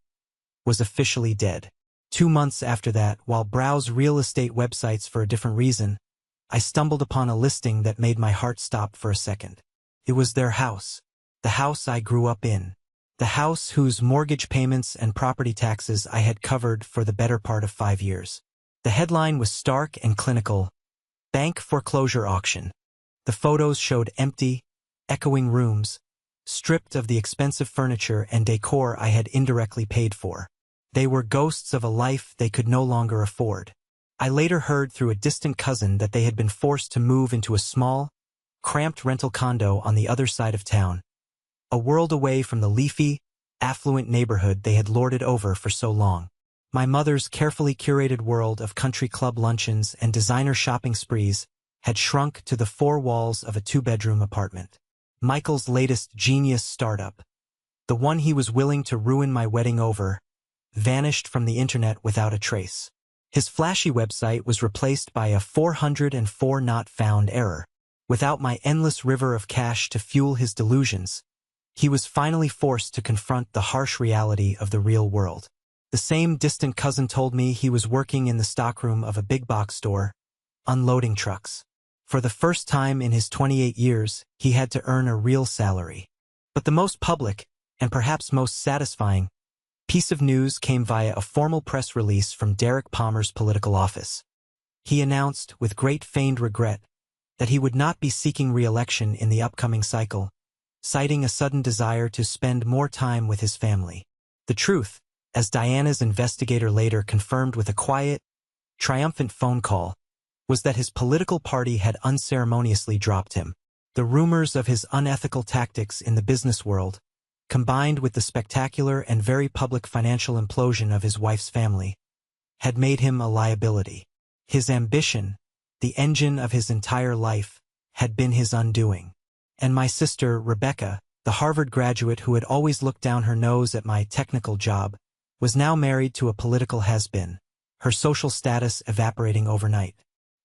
was officially dead. 2 months after that, while browsing real estate websites for a different reason, I stumbled upon a listing that made my heart stop for a second. It was their house, the house I grew up in, the house whose mortgage payments and property taxes I had covered for the better part of 5 years. The headline was stark and clinical: Bank Foreclosure Auction. The photos showed empty, echoing rooms, stripped of the expensive furniture and decor I had indirectly paid for. They were ghosts of a life they could no longer afford. I later heard through a distant cousin that they had been forced to move into a small, cramped rental condo on the other side of town, a world away from the leafy, affluent neighborhood they had lorded over for so long. My mother's carefully curated world of country club luncheons and designer shopping sprees had shrunk to the 4 walls of a 2-bedroom apartment. Michael's latest genius startup, the one he was willing to ruin my wedding over, vanished from the internet without a trace. His flashy website was replaced by a 404 not found error. Without my endless river of cash to fuel his delusions, he was finally forced to confront the harsh reality of the real world. The same distant cousin told me he was working in the stockroom of a big box store, unloading trucks. For the first time in his 28 years, he had to earn a real salary. But the most public, and perhaps most satisfying, piece of news came via a formal press release from Derek Palmer's political office. He announced, with great feigned regret, that he would not be seeking re-election in the upcoming cycle, citing a sudden desire to spend more time with his family. The truth, as Diana's investigator later confirmed with a quiet, triumphant phone call, was that his political party had unceremoniously dropped him. The rumors of his unethical tactics in the business world, combined with the spectacular and very public financial implosion of his wife's family, had made him a liability. His ambition, the engine of his entire life, had been his undoing. And my sister, Rebecca, the Harvard graduate who had always looked down her nose at my technical job, was now married to a political has-been, her social status evaporating overnight.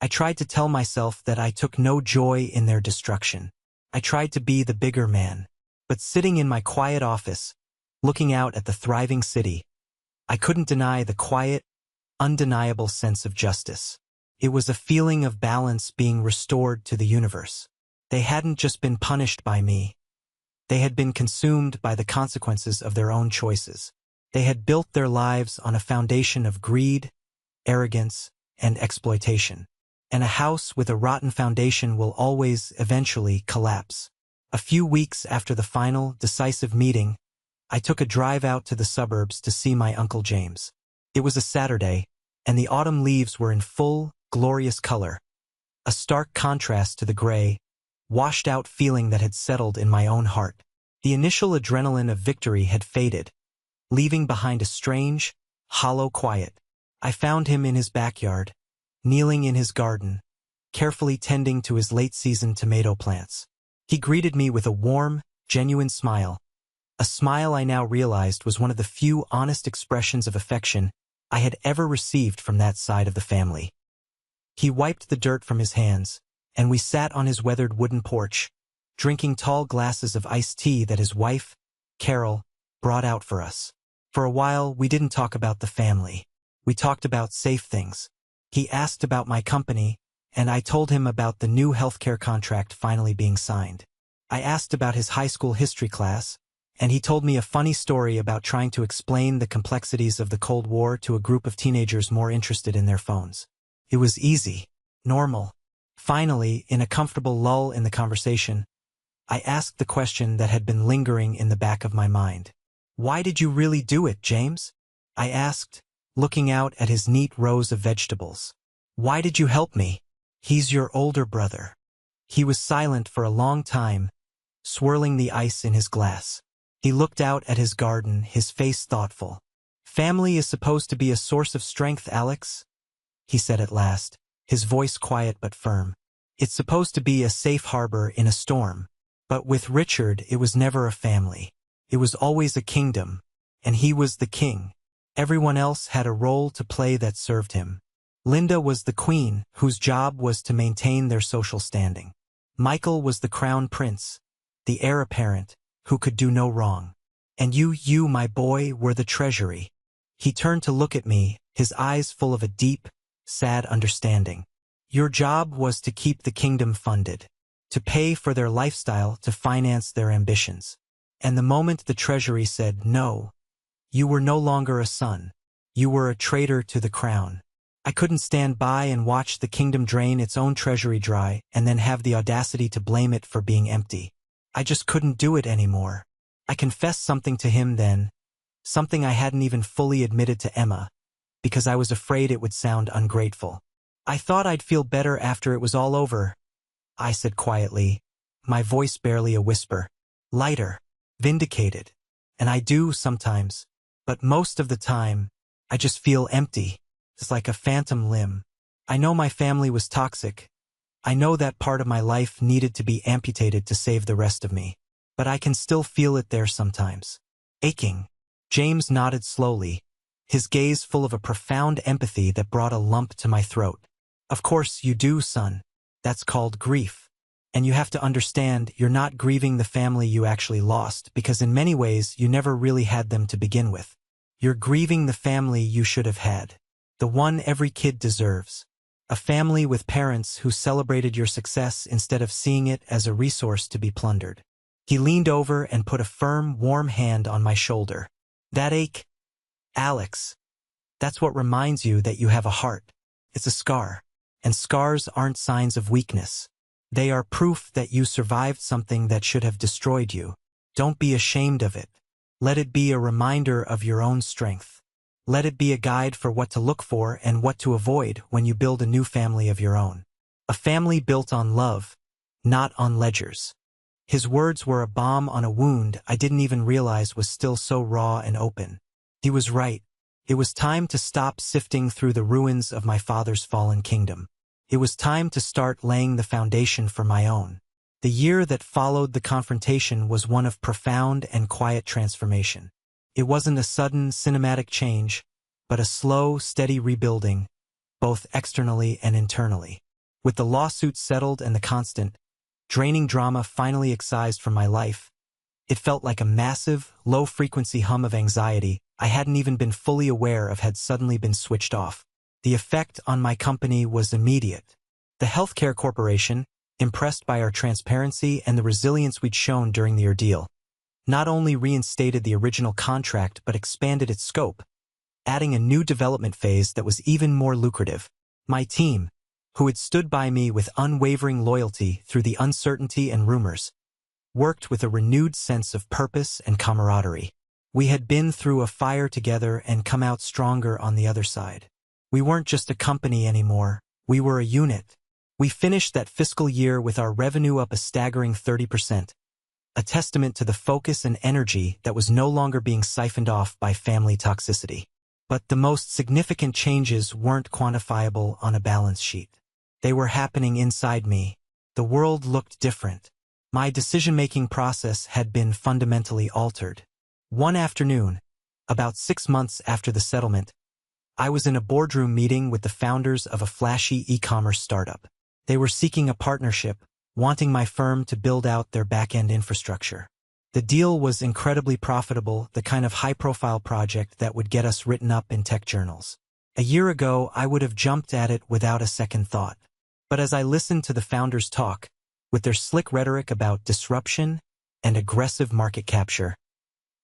I tried to tell myself that I took no joy in their destruction. I tried to be the bigger man. But sitting in my quiet office, looking out at the thriving city, I couldn't deny the quiet, undeniable sense of justice. It was a feeling of balance being restored to the universe. They hadn't just been punished by me. They had been consumed by the consequences of their own choices. They had built their lives on a foundation of greed, arrogance, and exploitation. And a house with a rotten foundation will always, eventually, collapse. A few weeks after the final, decisive meeting, I took a drive out to the suburbs to see my Uncle James. It was a Saturday, and the autumn leaves were in full, glorious color, a stark contrast to the gray, washed-out feeling that had settled in my own heart. The initial adrenaline of victory had faded, leaving behind a strange, hollow quiet. I found him in his backyard, kneeling in his garden, carefully tending to his late-season tomato plants. He greeted me with a warm, genuine smile, a smile I now realized was one of the few honest expressions of affection I had ever received from that side of the family. He wiped the dirt from his hands, and we sat on his weathered wooden porch, drinking tall glasses of iced tea that his wife, Carol, brought out for us. For a while, we didn't talk about the family. We talked about safe things. He asked about my company, and I told him about the new healthcare contract finally being signed. I asked about his high school history class, and he told me a funny story about trying to explain the complexities of the Cold War to a group of teenagers more interested in their phones. It was easy, normal. Finally, in a comfortable lull in the conversation, I asked the question that had been lingering in the back of my mind. "Why did you really do it, James?" I asked, looking out at his neat rows of vegetables. Why did you help me? He's your older brother. He was silent for a long time, swirling the ice in his glass. He looked out at his garden, his face thoughtful. Family is supposed to be a source of strength, Alex, he said at last, his voice quiet but firm. It's supposed to be a safe harbor in a storm. But with Richard, it was never a family. It was always a kingdom, and he was the king. Everyone else had a role to play that served him. Linda was the queen, whose job was to maintain their social standing. Michael was the crown prince, the heir apparent, who could do no wrong. And you, my boy, were the treasury. He turned to look at me, his eyes full of a deep, sad understanding. Your job was to keep the kingdom funded, to pay for their lifestyle, to finance their ambitions. And the moment the treasury said no, you were no longer a son. You were a traitor to the crown. I couldn't stand by and watch the kingdom drain its own treasury dry and then have the audacity to blame it for being empty. I just couldn't do it anymore. I confessed something to him then, something I hadn't even fully admitted to Emma, because I was afraid it would sound ungrateful. I thought I'd feel better after it was all over, I said quietly, my voice barely a whisper. Lighter, vindicated. And I do sometimes, but most of the time, I just feel empty. It's like a phantom limb. I know my family was toxic. I know that part of my life needed to be amputated to save the rest of me. But I can still feel it there sometimes. Aching. James nodded slowly, his gaze full of a profound empathy that brought a lump to my throat. Of course you do, son. That's called grief. And you have to understand you're not grieving the family you actually lost, because in many ways you never really had them to begin with. You're grieving the family you should have had. The one every kid deserves. A family with parents who celebrated your success instead of seeing it as a resource to be plundered. He leaned over and put a firm, warm hand on my shoulder. That ache, Alex, that's what reminds you that you have a heart. It's a scar. And scars aren't signs of weakness. They are proof that you survived something that should have destroyed you. Don't be ashamed of it. Let it be a reminder of your own strength. Let it be a guide for what to look for and what to avoid when you build a new family of your own. A family built on love, not on ledgers. His words were a balm on a wound I didn't even realize was still so raw and open. He was right. It was time to stop sifting through the ruins of my father's fallen kingdom. It was time to start laying the foundation for my own. The year that followed the confrontation was one of profound and quiet transformation. It wasn't a sudden, cinematic change, but a slow, steady rebuilding, both externally and internally. With the lawsuits settled and the constant, draining drama finally excised from my life, it felt like a massive, low-frequency hum of anxiety I hadn't even been fully aware of had suddenly been switched off. The effect on my company was immediate. The healthcare corporation, impressed by our transparency and the resilience we'd shown during the ordeal, not only reinstated the original contract but expanded its scope, adding a new development phase that was even more lucrative. My team, who had stood by me with unwavering loyalty through the uncertainty and rumors, worked with a renewed sense of purpose and camaraderie. We had been through a fire together and come out stronger on the other side. We weren't just a company anymore, we were a unit. We finished that fiscal year with our revenue up a staggering 30%, a testament to the focus and energy that was no longer being siphoned off by family toxicity. But the most significant changes weren't quantifiable on a balance sheet. They were happening inside me. The world looked different. My decision-making process had been fundamentally altered. One afternoon, about 6 months after the settlement, I was in a boardroom meeting with the founders of a flashy e-commerce startup. They were seeking a partnership, wanting my firm to build out their back-end infrastructure. The deal was incredibly profitable, the kind of high-profile project that would get us written up in tech journals. A year ago, I would have jumped at it without a second thought. But as I listened to the founders talk, with their slick rhetoric about disruption and aggressive market capture,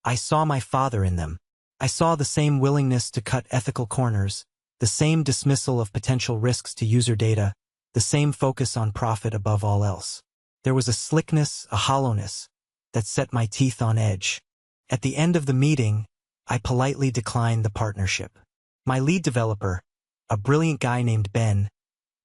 I saw my father in them. I saw the same willingness to cut ethical corners, the same dismissal of potential risks to user data, the same focus on profit above all else. There was a slickness, a hollowness, that set my teeth on edge. At the end of the meeting, I politely declined the partnership. My lead developer, a brilliant guy named Ben,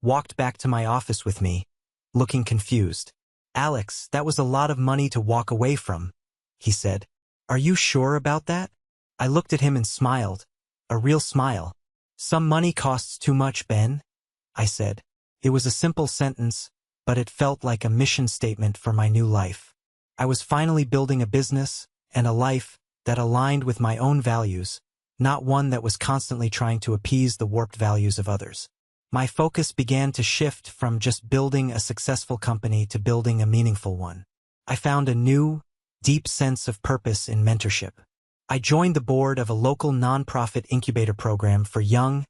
walked back to my office with me, looking confused. "Alex, that was a lot of money to walk away from," he said. "Are you sure about that?" I looked at him and smiled, a real smile. "Some money costs too much, Ben," I said. It was a simple sentence, but it felt like a mission statement for my new life. I was finally building a business and a life that aligned with my own values, not one that was constantly trying to appease the warped values of others. My focus began to shift from just building a successful company to building a meaningful one. I found a new, deep sense of purpose in mentorship. I joined the board of a local nonprofit incubator program for young,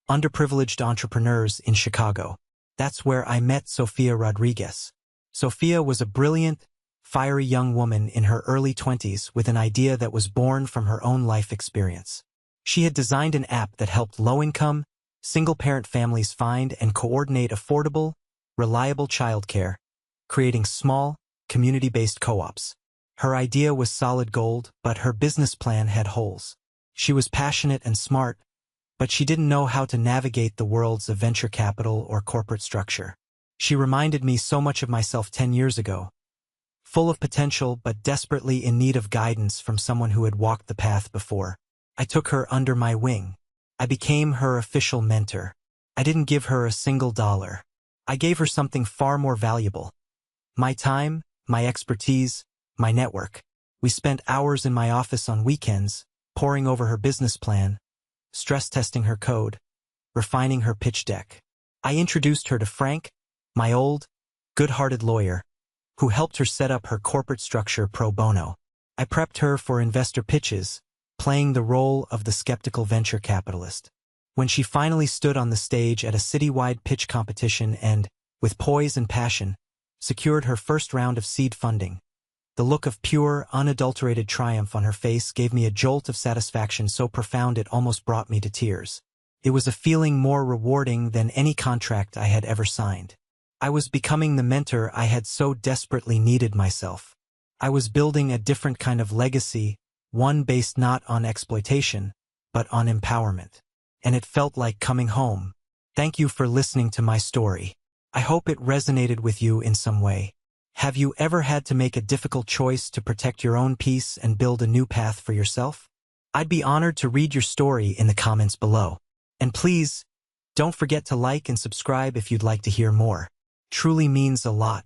underprivileged entrepreneurs in Chicago. That's where I met Sofia Rodriguez. Sofia was a brilliant, fiery young woman in her early 20s with an idea that was born from her own life experience. She had designed an app that helped low-income, single-parent families find and coordinate affordable, reliable childcare, creating small, community-based co-ops. Her idea was solid gold, but her business plan had holes. She was passionate and smart, but she didn't know how to navigate the worlds of venture capital or corporate structure. She reminded me so much of myself 10 years ago, full of potential but desperately in need of guidance from someone who had walked the path before. I took her under my wing. I became her official mentor. I didn't give her a single dollar. I gave her something far more valuable: my time, my expertise, my network. We spent hours in my office on weekends, poring over her business plan, stress testing her code, refining her pitch deck. I introduced her to Frank, my old, good-hearted lawyer, who helped her set up her corporate structure pro bono. I prepped her for investor pitches, playing the role of the skeptical venture capitalist. When she finally stood on the stage at a citywide pitch competition and, with poise and passion, secured her first round of seed funding, the look of pure, unadulterated triumph on her face gave me a jolt of satisfaction so profound it almost brought me to tears. It was a feeling more rewarding than any contract I had ever signed. I was becoming the mentor I had so desperately needed myself. I was building a different kind of legacy, one based not on exploitation, but on empowerment. And it felt like coming home. Thank you for listening to my story. I hope it resonated with you in some way. Have you ever had to make a difficult choice to protect your own peace and build a new path for yourself? I'd be honored to read your story in the comments below. And please, don't forget to like and subscribe if you'd like to hear more. Truly means a lot.